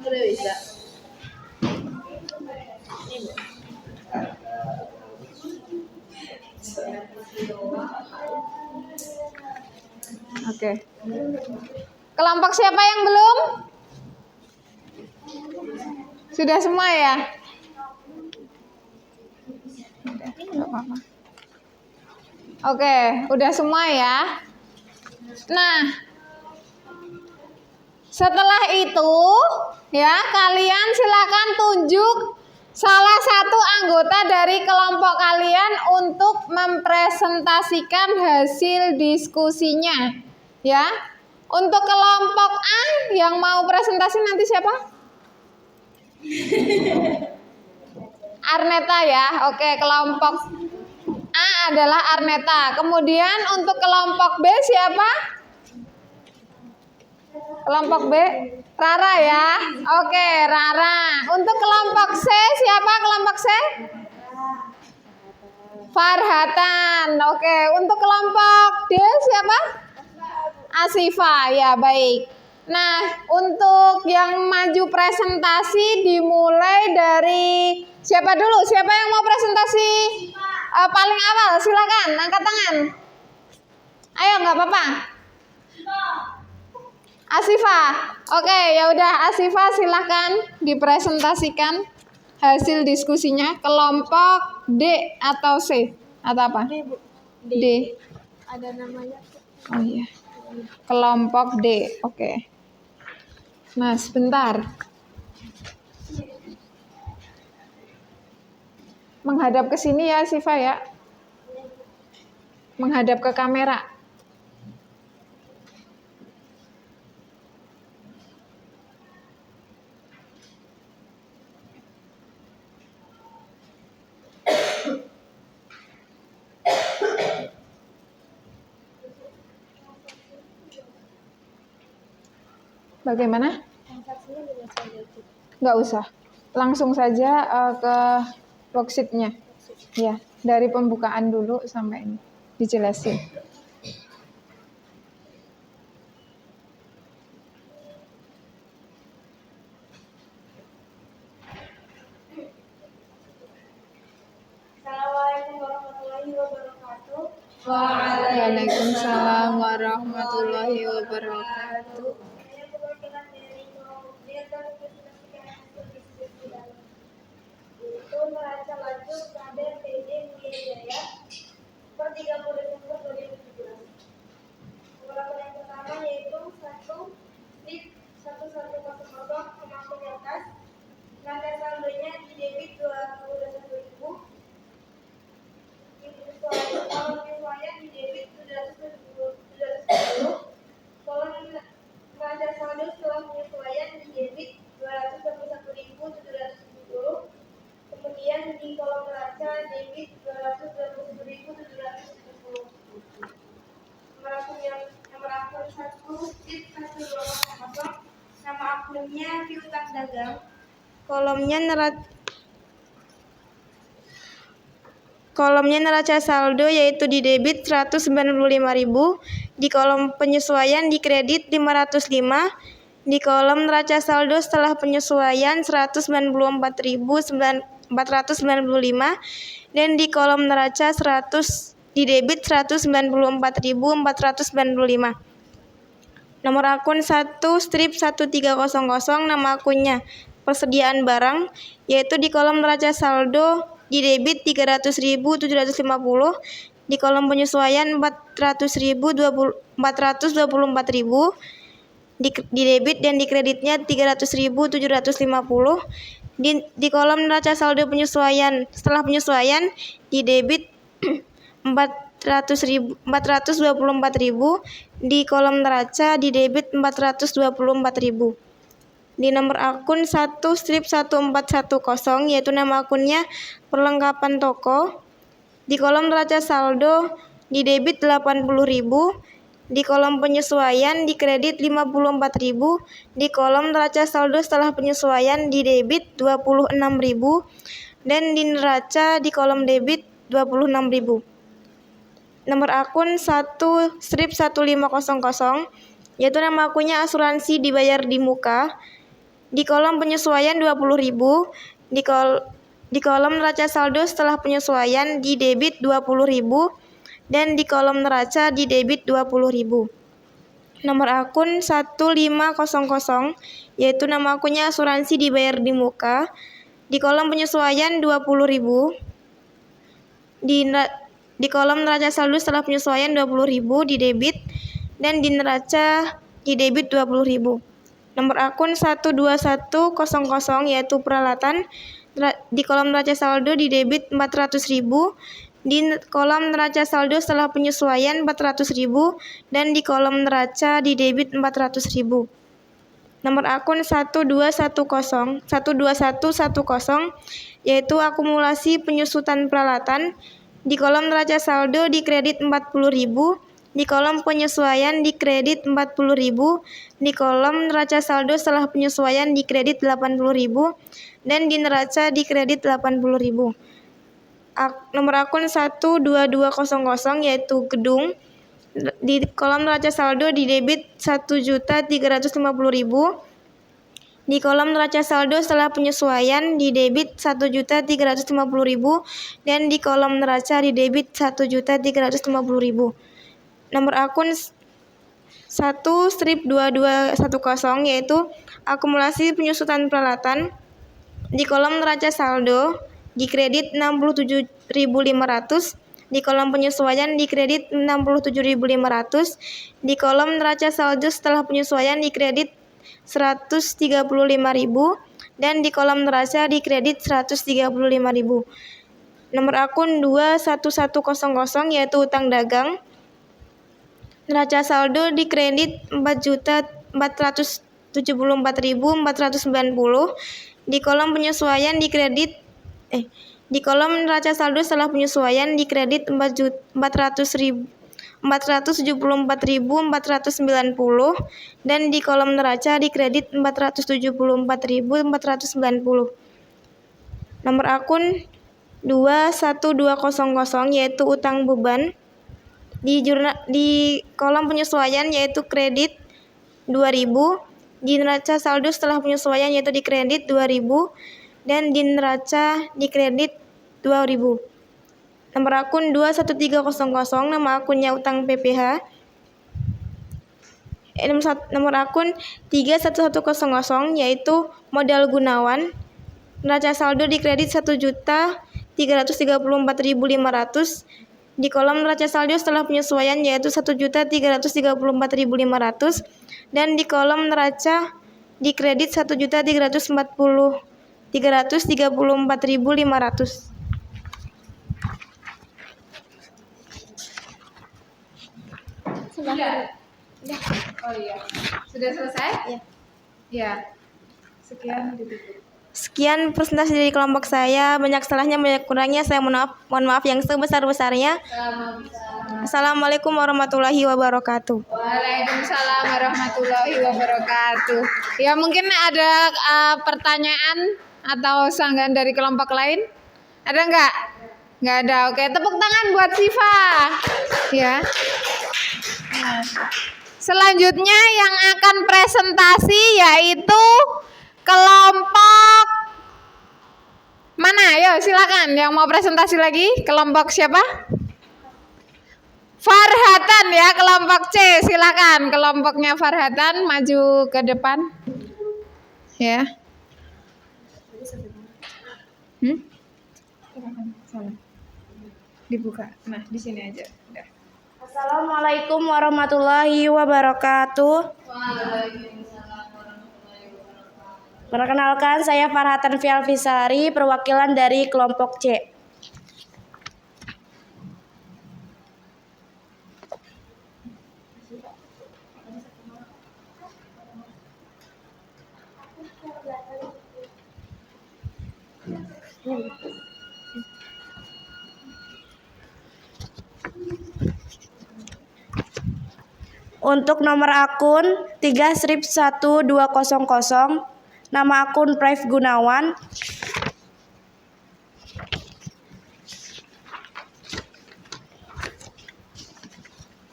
Udah bisa. Oke. Kelompok siapa yang belum? Sudah semua ya? Udah, nggak apa-apa. Oke, udah semua ya. Nah, setelah itu ya kalian silakan tunjuk salah satu anggota dari kelompok kalian untuk mempresentasikan hasil diskusinya. Ya, untuk kelompok A yang mau presentasi nanti siapa? Arneta ya. Oke, kelompok A adalah Arneta. Kemudian untuk kelompok B siapa? Kelompok B Rara ya. Oke, Rara. Untuk kelompok C siapa kelompok C? Farhatan. Oke, untuk kelompok D siapa? Asifa. Ya, baik. Nah, untuk yang maju presentasi dimulai dari siapa dulu? Siapa yang mau presentasi? Paling awal, silakan angkat tangan. Ayo, nggak apa-apa. Asifa. Oke, ya udah Asifa silakan dipresentasikan hasil diskusinya kelompok D atau C atau apa? D. Ada namanya. Oh iya. Kelompok D. Oke. Nah, sebentar. Menghadap ke sini ya, Siva ya. Menghadap ke kamera. Bagaimana? Nggak usah. Langsung saja ke worksheet-nya. Ya, dari pembukaan dulu sampai ini dijelasin. Assalamualaikum warahmatullahi wabarakatuh. Waalaikumsalam warahmatullahi wabarakatuh. Saya perwakilan dari kelompok D akan mempresentasikan hasil diskusi dalam itu neraca lajur pada PD Mulia Jaya per 30 Desember 2017. Beberapa yang pertama yaitu 1.1100 pemangku di atas, nada saldonya di debit 221.000, kolom penyesuaian di debit 710, kolom nada saldo setelah penyesuaian di debit 221.770, kemudian di kolom neraca debit 221.770. Nomor akun 1.1200, nama akunnya piutang dagang, kolomnya neraca kolomnya neraca saldo yaitu di debit 195.000, di kolom penyesuaian di kredit 505, di kolom neraca saldo setelah penyesuaian 194.495, dan di kolom neraca 100 di debit 194.495. Nomor akun 1 strip 1300, nama akunnya persediaan barang, yaitu di kolom neraca saldo di debit 300.750, di kolom penyesuaian 424.000, di debit dan di kreditnya 300.750, di kolom neraca saldo penyesuaian setelah penyesuaian di debit 424.000, di kolom neraca di debit 424.000. Di nomor akun 1 strip 1410, yaitu nama akunnya perlengkapan toko, di kolom neraca saldo di debit 80.000, di kolom penyesuaian di kredit 54.000, di kolom neraca saldo setelah penyesuaian di debit 26.000, dan di neraca di kolom debit 26.000. Nomor akun 1 strip 1500, yaitu nama akunnya asuransi dibayar di muka, di kolom penyesuaian 20.000, di kolom neraca saldo setelah penyesuaian di debit 20.000, dan di kolom neraca di debit 20.000. Nomor akun 1500, yaitu nama akunnya asuransi dibayar di muka, di kolom penyesuaian 20.000, di kolom neraca saldo setelah penyesuaian 20.000 di debit, dan di neraca di debit 20.000. Nomor akun 12100, yaitu peralatan, di kolom neraca saldo di debit 400.000, di kolom neraca saldo setelah penyesuaian 400.000, dan di kolom neraca di debit 400.000. Nomor akun 12110, yaitu akumulasi penyusutan peralatan, di kolom neraca saldo di kredit 40.000, di kolom penyesuaian di kredit 40.000, di kolom neraca saldo setelah penyesuaian di kredit 80.000, dan di neraca di kredit 80.000. Nomor akun 12200, yaitu gedung, di kolom neraca saldo di debit 1.350.000, di kolom neraca saldo setelah penyesuaian di debit 1.350.000, dan di kolom neraca di debit 1.350.000. Nomor akun 1 strip 2210, yaitu akumulasi penyusutan peralatan, di kolom neraca saldo di kredit 67.500, di kolom penyesuaian di kredit 67.500, di kolom neraca saldo setelah penyesuaian di kredit 135.000, dan di kolom neraca di kredit 135.000. Nomor akun 21100, yaitu utang dagang, neraca saldo di kredit 4.474.490, di kolom penyesuaian di kredit di kolom neraca saldo setelah penyesuaian di kredit 474.490, dan di kolom neraca di kredit 474.490. Nomor akun 21200, yaitu utang beban, di kolom penyesuaian yaitu kredit 2.000, di neraca saldo setelah penyesuaian yaitu di kredit 2.000, dan di neraca di kredit 2.000. Nomor akun 21300, nama akunnya utang PPH. Nomor akun 31100, yaitu modal gunawan, neraca saldo di kredit 1.334.500, di kolom neraca saldo setelah penyesuaian yaitu 1.334.500, dan di kolom neraca di kredit 1.334.500. Oh iya, sudah selesai? Ya. Ya. Sekian ditutup. Sekian presentasi dari kelompok saya. Banyak salahnya, banyak kurangnya. Saya mohon maaf yang sebesar-besarnya. Assalamualaikum warahmatullahi wabarakatuh. Waalaikumsalam warahmatullahi wabarakatuh. Ya, mungkin ada pertanyaan atau sanggahan dari kelompok lain? Ada enggak? Nggak ada. Oke, tepuk tangan buat Siva. Ya. Nah, selanjutnya yang akan presentasi yaitu kelompok mana? Ayo silakan yang mau presentasi lagi. Kelompok siapa? Farhatan ya, kelompok C. Silakan kelompoknya Farhatan maju ke depan. Ya. Salah. Dibuka. Nah, di sini aja. Udah. Assalamualaikum warahmatullahi wabarakatuh. Perkenalkan, saya Farhatan Fialvisari, perwakilan dari kelompok C. Untuk nomor akun 3/1200, nama akun Prive Gunawan.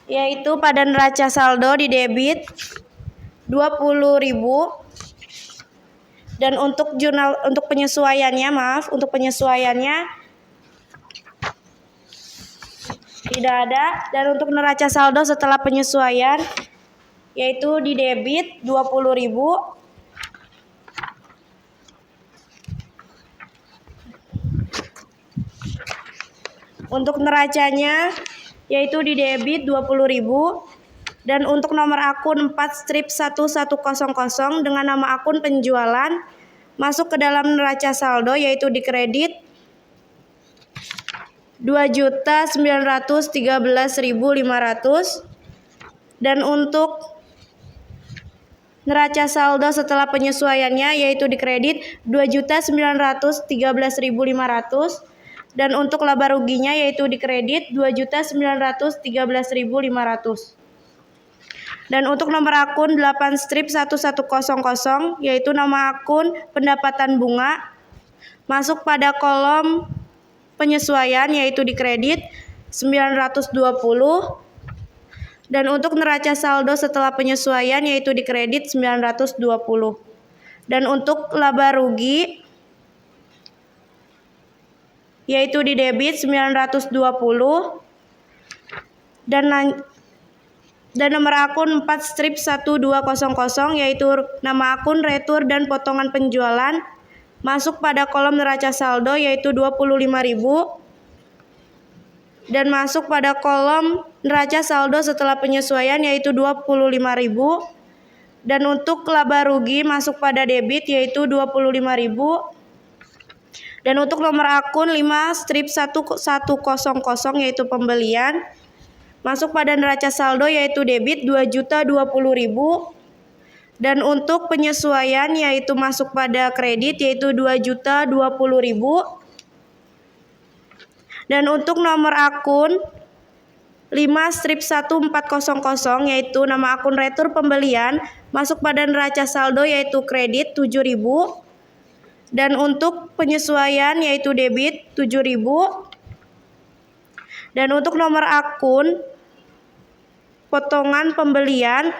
Yaitu pada neraca saldo di debit 20.000. Dan untuk penyesuaiannya tidak ada. Dan untuk neraca saldo setelah penyesuaian yaitu di debit 20.000. Untuk neracanya yaitu di debit 20.000. Dan untuk nomor akun 4/1100 dengan nama akun penjualan masuk ke dalam neraca saldo yaitu di kredit 2.913.500. Dan untuk neraca saldo setelah penyesuaiannya yaitu di kredit 2.913.500. Dan untuk laba ruginya yaitu di kredit 2.913.500. Dan untuk nomor akun 8/1100 yaitu nama akun pendapatan bunga masuk pada kolom penyesuaian yaitu di kredit 920. Dan untuk neraca saldo setelah penyesuaian yaitu di kredit 920. Dan untuk laba rugi yaitu di debit 920. Dan nomor akun 4/1200 yaitu nama akun retur dan potongan penjualan masuk pada kolom neraca saldo yaitu 25.000. Dan masuk pada kolom neraca saldo setelah penyesuaian yaitu 25.000. Dan untuk laba rugi masuk pada debit yaitu 25.000. Dan untuk nomor akun 5/1100 yaitu pembelian masuk pada neraca saldo yaitu debit 2.020.000. Dan untuk penyesuaian yaitu masuk pada kredit yaitu 2.020.000. Dan untuk nomor akun 5/1400 yaitu nama akun retur pembelian masuk pada neraca saldo yaitu kredit 7.000. Dan untuk penyesuaian yaitu debit 7.000. Dan untuk nomor akun potongan pembelian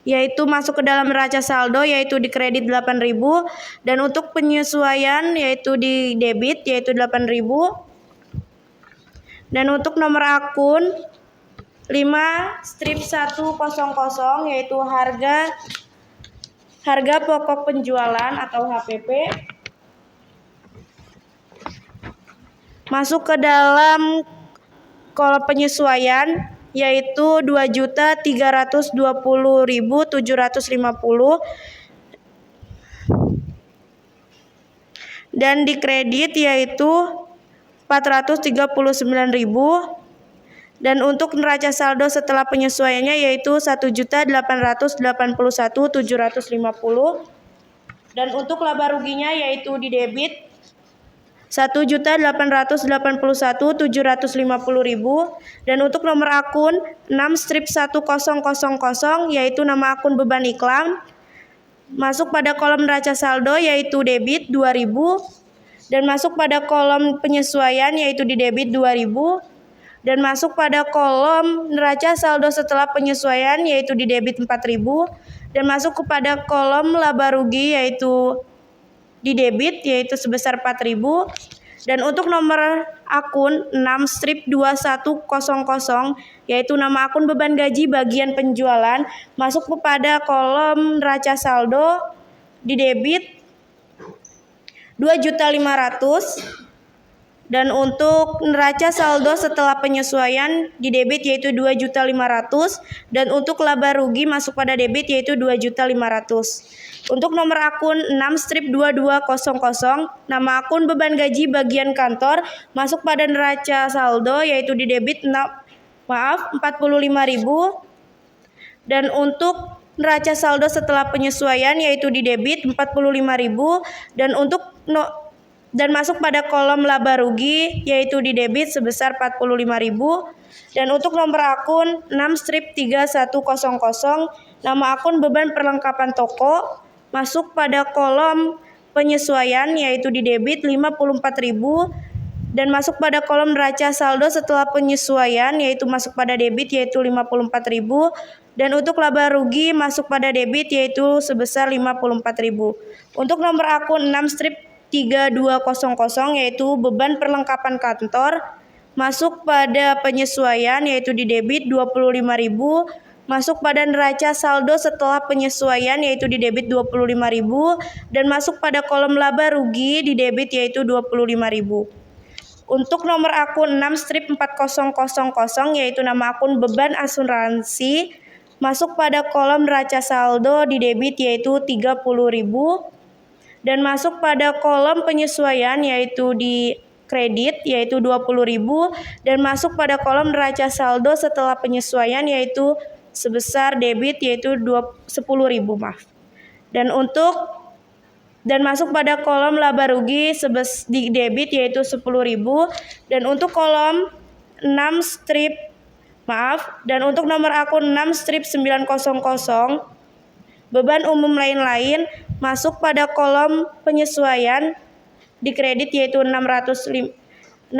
yaitu masuk ke dalam neraca saldo yaitu di kredit 8.000. Dan untuk penyesuaian yaitu di debit yaitu 8.000. Dan untuk nomor akun 5/100 yaitu harga pokok penjualan atau HPP masuk ke dalam kolom penyesuaian yaitu 2.320.750. Dan di kredit yaitu 439.000. Dan untuk neraca saldo setelah penyesuaiannya yaitu 1.881.750. Dan untuk laba ruginya yaitu di debit 1.881.750.000. Dan untuk nomor akun 6/1000 yaitu nama akun beban iklan masuk pada kolom neraca saldo yaitu debit 2.000. dan masuk pada kolom penyesuaian yaitu di debit 2.000 dan masuk pada kolom neraca saldo setelah penyesuaian yaitu di debit 4.000 dan masuk kepada kolom laba rugi yaitu di debit yaitu sebesar 4.000 dan untuk nomor akun 6-2100 yaitu nama akun beban gaji bagian penjualan masuk kepada kolom neraca saldo di debit 2.500.000 dan untuk neraca saldo setelah penyesuaian di debit yaitu 2.500.000 dan untuk laba rugi masuk pada debit yaitu 2.500.000. Untuk nomor akun 6-2200 nama akun beban gaji bagian kantor masuk pada neraca saldo yaitu di debit 45.000 dan untuk neraca saldo setelah penyesuaian yaitu di debit 45.000 dan untuk dan masuk pada kolom laba rugi yaitu di debit sebesar 45.000 dan untuk nomor akun 6-3100 nama akun beban perlengkapan toko masuk pada kolom penyesuaian yaitu di debit 54.000 dan masuk pada kolom neraca saldo setelah penyesuaian yaitu masuk pada debit yaitu 54.000 dan untuk laba rugi masuk pada debit yaitu sebesar 54.000. Untuk nomor akun 6-3200 yaitu beban perlengkapan kantor masuk pada penyesuaian yaitu di debit 25.000 masuk pada neraca saldo setelah penyesuaian yaitu di debit 25.000 dan masuk pada kolom laba rugi di debit yaitu 25.000. Untuk nomor akun 6-4000 yaitu nama akun beban asuransi masuk pada kolom neraca saldo di debit yaitu 30.000 dan masuk pada kolom penyesuaian yaitu di kredit yaitu 20.000 dan masuk pada kolom neraca saldo setelah penyesuaian yaitu sebesar debit yaitu 10.000 dan masuk pada kolom laba rugi di debit yaitu 10.000 dan untuk kolom dan untuk nomor akun 6-900 beban umum lain-lain masuk pada kolom penyesuaian di kredit yaitu 655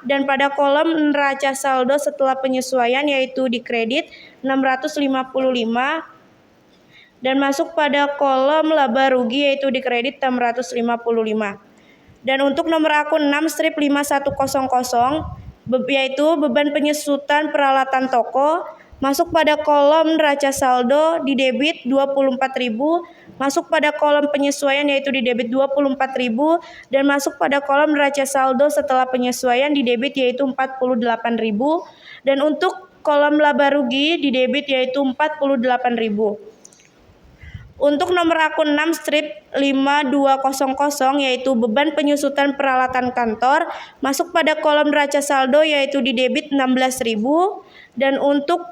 dan pada kolom neraca saldo setelah penyesuaian yaitu di kredit 655 dan masuk pada kolom laba rugi yaitu di kredit 655. Dan untuk nomor akun 6-5100 yaitu beban penyusutan peralatan toko masuk pada kolom neraca saldo di debit 24.000 masuk pada kolom penyesuaian yaitu di debit 24.000 dan masuk pada kolom neraca saldo setelah penyesuaian di debit yaitu 48.000 dan untuk kolom laba rugi di debit yaitu 48.000. Untuk nomor akun 6-5200 yaitu beban penyusutan peralatan kantor masuk pada kolom neraca saldo yaitu di debit 16.000 dan untuk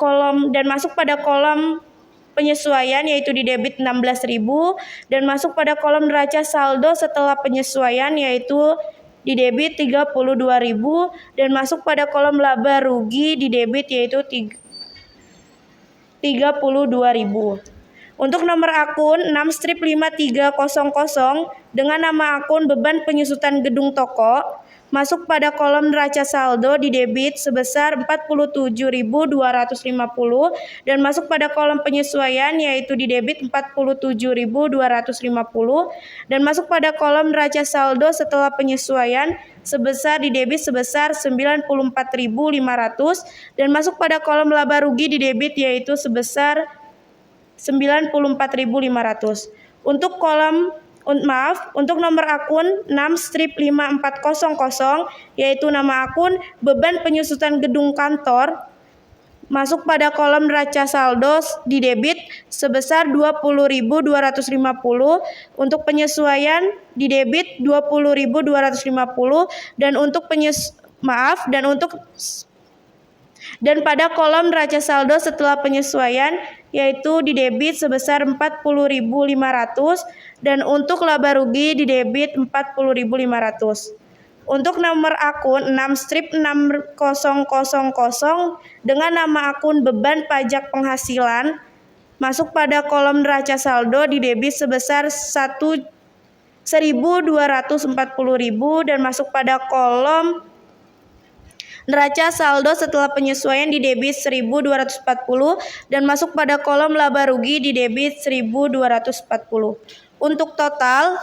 kolom dan masuk pada kolom penyesuaian yaitu di debit 16.000 dan masuk pada kolom neraca saldo setelah penyesuaian yaitu di debit 32.000 dan masuk pada kolom laba rugi di debit yaitu 32.000. Untuk nomor akun 6-5300 dengan nama akun beban penyusutan gedung toko masuk pada kolom neraca saldo di debit sebesar 47.250 dan masuk pada kolom penyesuaian yaitu di debit 47.250 dan masuk pada kolom neraca saldo setelah penyesuaian sebesar di debit sebesar 94.500 dan masuk pada kolom laba rugi di debit yaitu sebesar 94.500. Untuk nomor akun 6-5400 yaitu nama akun beban penyusutan gedung kantor masuk pada kolom neraca saldo di debit sebesar 20.250 untuk penyesuaian di debit 20.250 dan pada kolom neraca saldo setelah penyesuaian yaitu di debit sebesar 40.500 dan untuk laba rugi di debit 40.500. Untuk nomor akun 6-6000 dengan nama akun beban pajak penghasilan masuk pada kolom neraca saldo di debit sebesar 1.000.000 1.240.000 dan masuk pada kolom neraca saldo setelah penyesuaian di debit 1.240 dan masuk pada kolom laba rugi di debit 1.240. Untuk total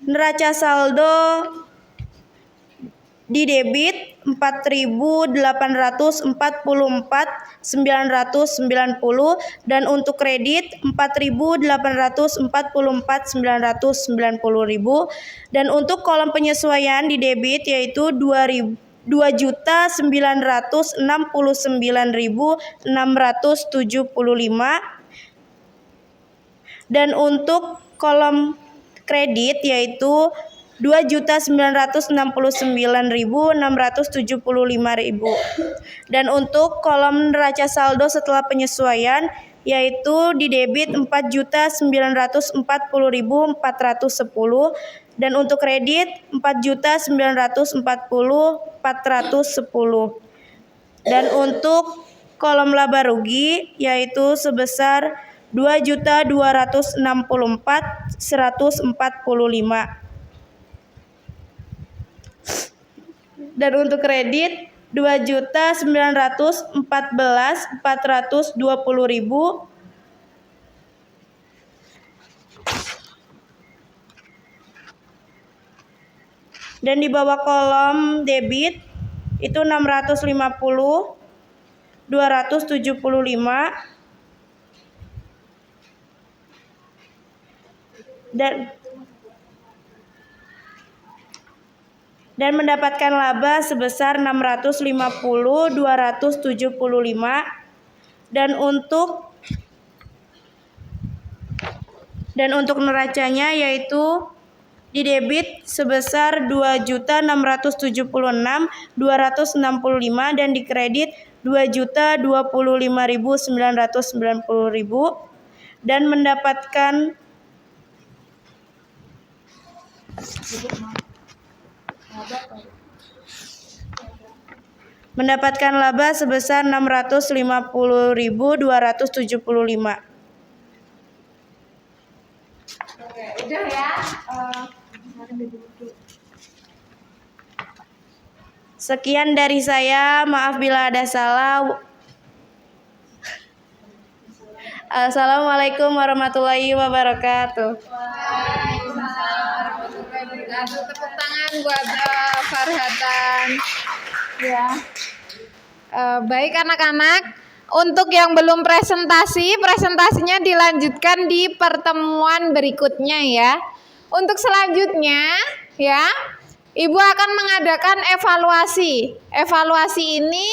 neraca saldo di debit 4.844.990 dan untuk kredit 4.844.990.000 dan untuk kolom penyesuaian di debit yaitu 2.969.675 dan untuk kolom kredit yaitu 2.969.675.000 dan untuk kolom neraca saldo setelah penyesuaian yaitu di debit 4.940.410 dan untuk kredit 4.940.410 dan untuk kolom laba rugi yaitu sebesar 2.264.145 dan untuk kredit 2.914.420.000 dan di bawah kolom debit itu 650, 275 dan mendapatkan laba sebesar 650, 275 dan untuk neracanya yaitu di debit sebesar 2.676.265 dan di kredit 2.025.990.000 dan mendapatkan laba sebesar 650.275. Udah ya. Sekian dari saya, maaf bila ada salah. Assalamualaikum warahmatullahi wabarakatuh. Waalaikumsalam warahmatullahi wabarakatuh. Tepuk tangan buat Farhatan. Ya. Baik anak-anak, untuk yang belum presentasinya dilanjutkan di pertemuan berikutnya ya. Untuk selanjutnya ya, Ibu akan mengadakan evaluasi. Evaluasi ini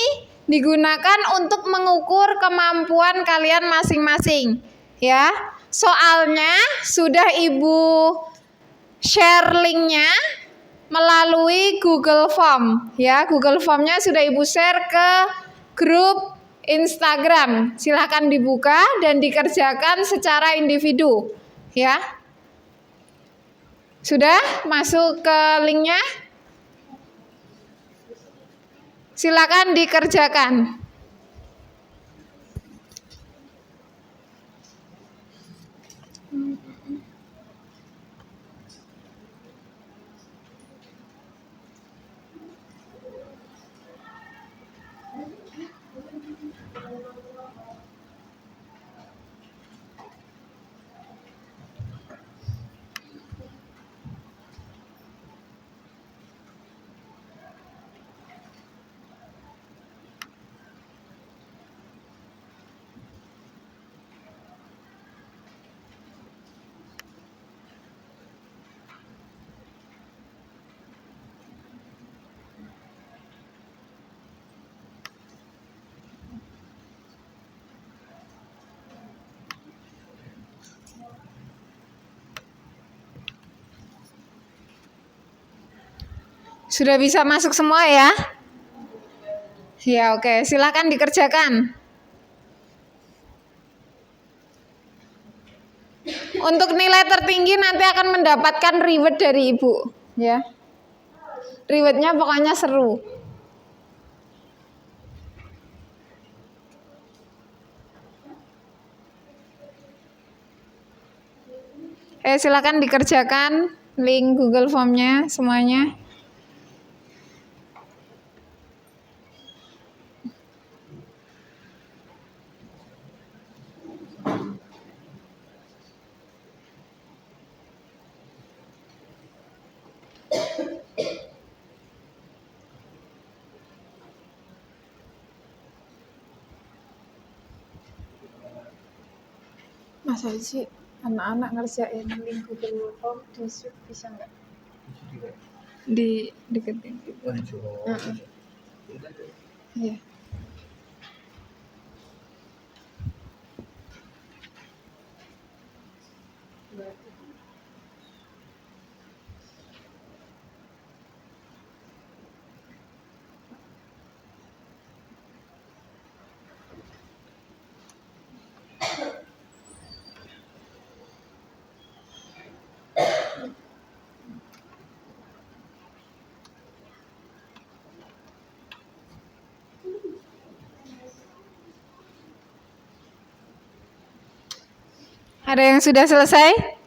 digunakan untuk mengukur kemampuan kalian masing-masing ya. Soalnya sudah Ibu share linknya melalui Google Form ya. Google Formnya sudah Ibu share ke grup Instagram. Silahkan dibuka dan dikerjakan secara individu ya. Sudah masuk ke linknya? Silakan dikerjakan. Sudah bisa masuk semua ya? Ya oke, silakan dikerjakan. Untuk nilai tertinggi nanti akan mendapatkan reward dari Ibu ya. Rewardnya pokoknya seru. Silakan dikerjakan link Google Form-nya semuanya. Masa sih anak-anak ngerjain link Google Form di Zoom bisa nggak? Di deketin. Iya. Ada yang sudah selesai?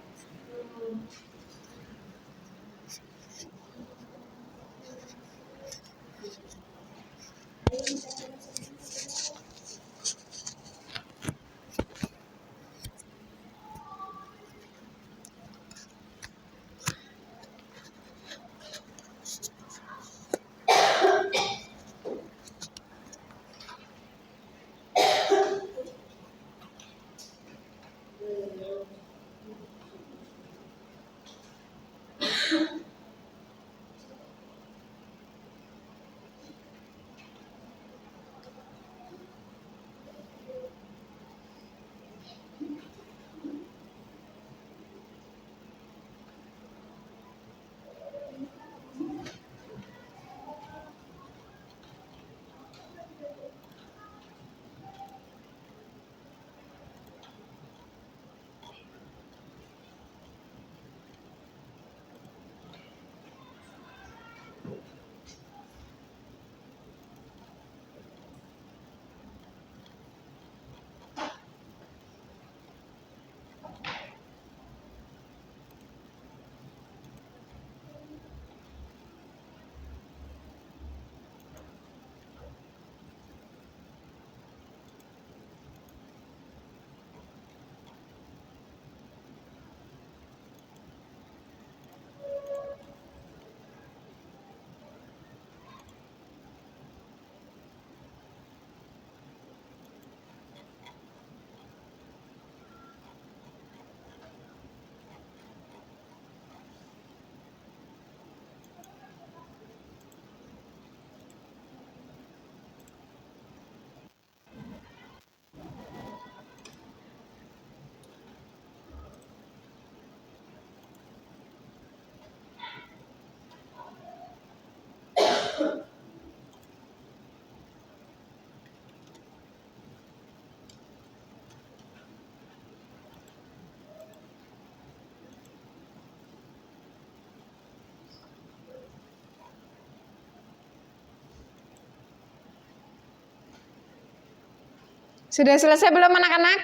Sudah selesai belum anak-anak?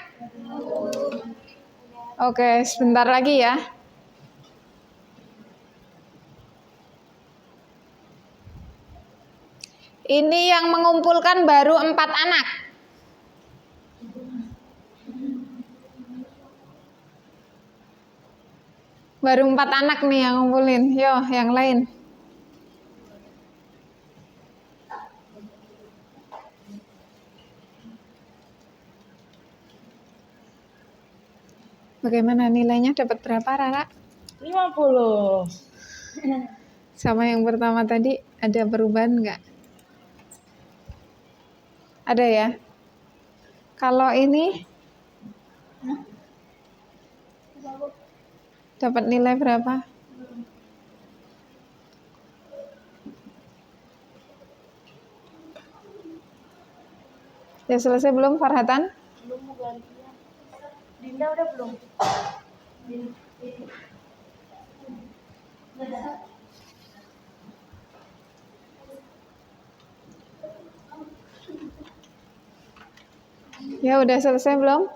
Oke, sebentar lagi ya. Ini yang mengumpulkan baru 4 anak. Baru 4 anak nih yang ngumpulin. Yo, yang lain. Bagaimana nilainya, dapat berapa, Rara? 50. Sama yang pertama tadi ada perubahan nggak? Ada ya? Kalau ini dapat nilai berapa? Ya selesai belum, Farhatan? Belum mau gantian. Dinda udah belum? Ya udah selesai belum?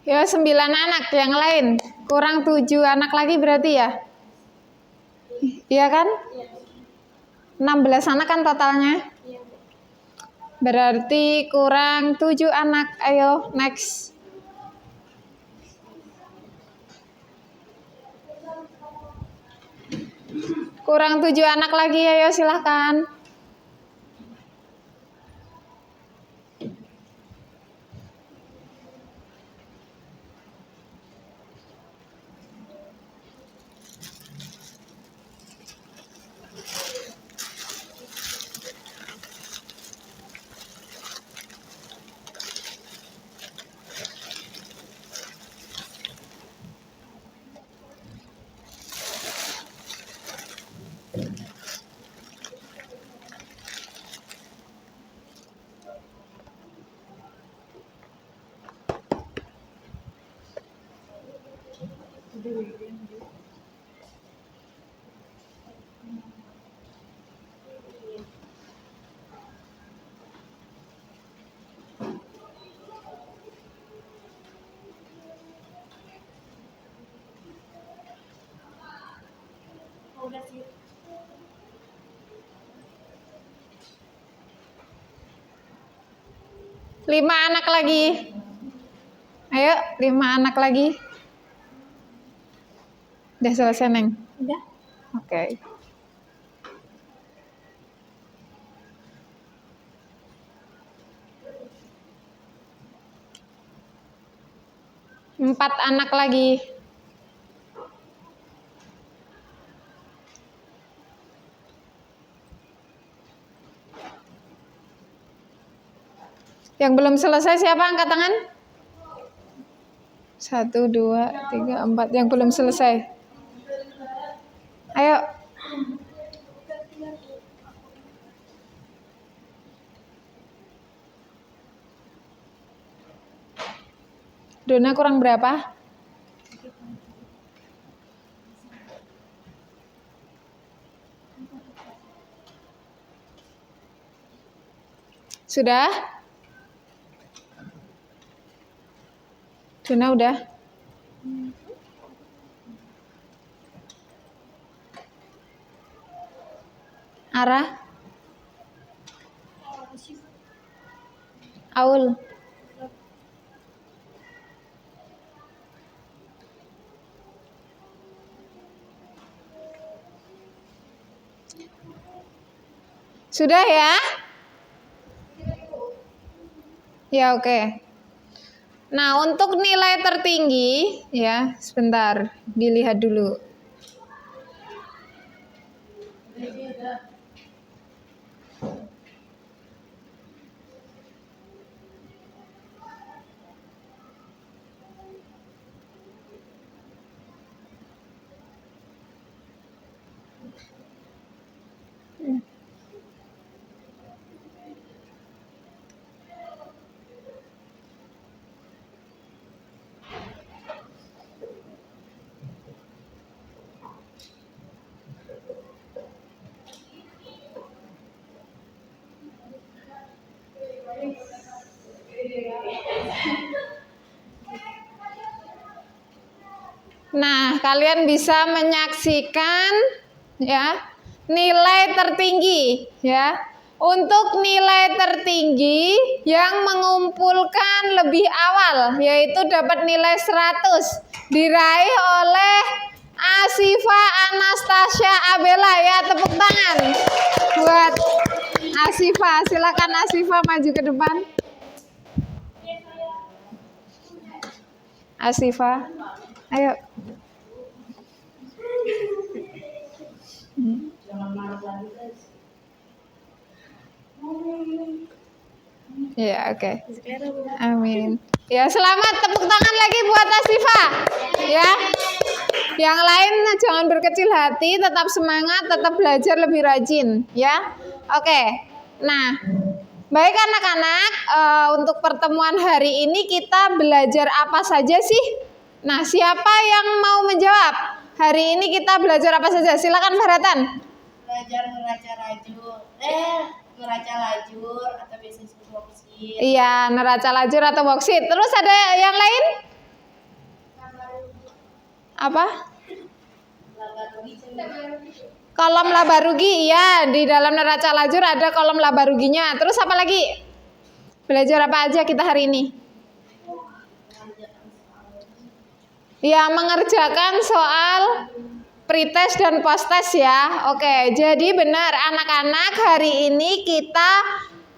Ya 9 anak, yang lain kurang 7 anak lagi berarti ya? Iya kan? 16 anak kan totalnya? Berarti kurang 7 anak. Ayo next. Kurang 7 anak lagi, ayo silahkan. Udah sih. 5 anak lagi. Ayo, 5 anak lagi. Udah selesai, Neng? Udah. Oke. Empat anak lagi. Yang belum selesai siapa angkat tangan? 1, 2, 3, 4. Yang belum selesai. Ayo. Dona kurang berapa? Sudah? Dona udah? Arah? Aul? Sudah ya? Ya, oke. Nah, untuk nilai tertinggi ya, sebentar, dilihat dulu. Nah, kalian bisa menyaksikan ya nilai tertinggi ya. Untuk nilai tertinggi yang mengumpulkan lebih awal yaitu dapat nilai 100 diraih oleh Asifa Anastasia Abela ya, tepuk tangan buat Asifa. Silakan Asifa maju ke depan. Asifa, ayo. Ya, oke. Amin. Ya, selamat, tepuk tangan lagi buat Asifa. Ya. Yang lain jangan berkecil hati, tetap semangat, tetap belajar lebih rajin, ya. Oke. Nah, baik anak-anak, untuk pertemuan hari ini kita belajar apa saja sih? Nah, siapa yang mau menjawab? Hari ini kita belajar apa saja? Silakan Faratan. Belajar neraca lajur, atau biasanya disebut worksheet. Iya, neraca lajur atau worksheet. Terus ada yang lain? Apa? Kolom laba rugi, ya, di dalam neraca lajur ada kolom laba ruginya. Terus apa lagi? Belajar apa aja kita hari ini? Ya, mengerjakan soal pretest dan posttest ya. Oke, jadi benar anak-anak, hari ini kita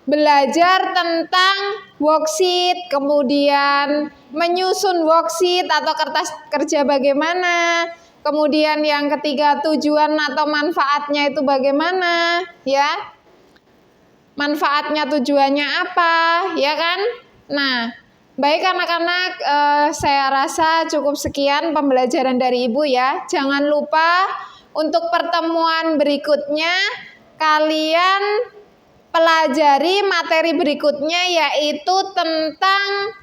belajar tentang worksheet, kemudian menyusun worksheet atau kertas kerja bagaimana. Kemudian yang ketiga, tujuan atau manfaatnya itu bagaimana, ya? Manfaatnya, tujuannya apa, ya kan? Nah, baik anak-anak, saya rasa cukup sekian pembelajaran dari Ibu ya. Jangan lupa untuk pertemuan berikutnya kalian pelajari materi berikutnya, yaitu tentang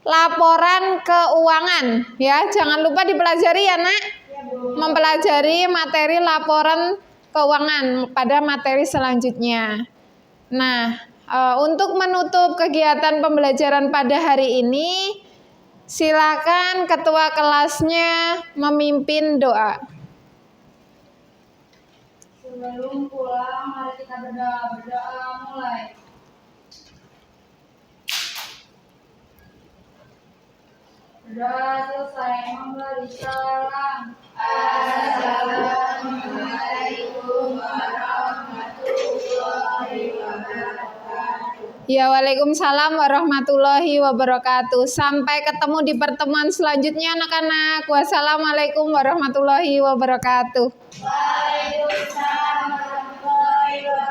laporan keuangan ya. Jangan lupa dipelajari ya Nak. Mempelajari materi laporan keuangan pada materi selanjutnya. Nah, untuk menutup kegiatan pembelajaran pada hari ini, silakan ketua kelasnya memimpin doa. Sebelum pulang, mari kita berdoa. Berdoa mulai. Berdoa selesai, memberi salam. Assalamualaikum warahmatullahi wabarakatuh. Ya, waalaikumsalam warahmatullahi wabarakatuh. Sampai ketemu di pertemuan selanjutnya anak-anak. Wassalamualaikum warahmatullahi wabarakatuh. Waalaikumsalam warahmatullahi wabarakatuh.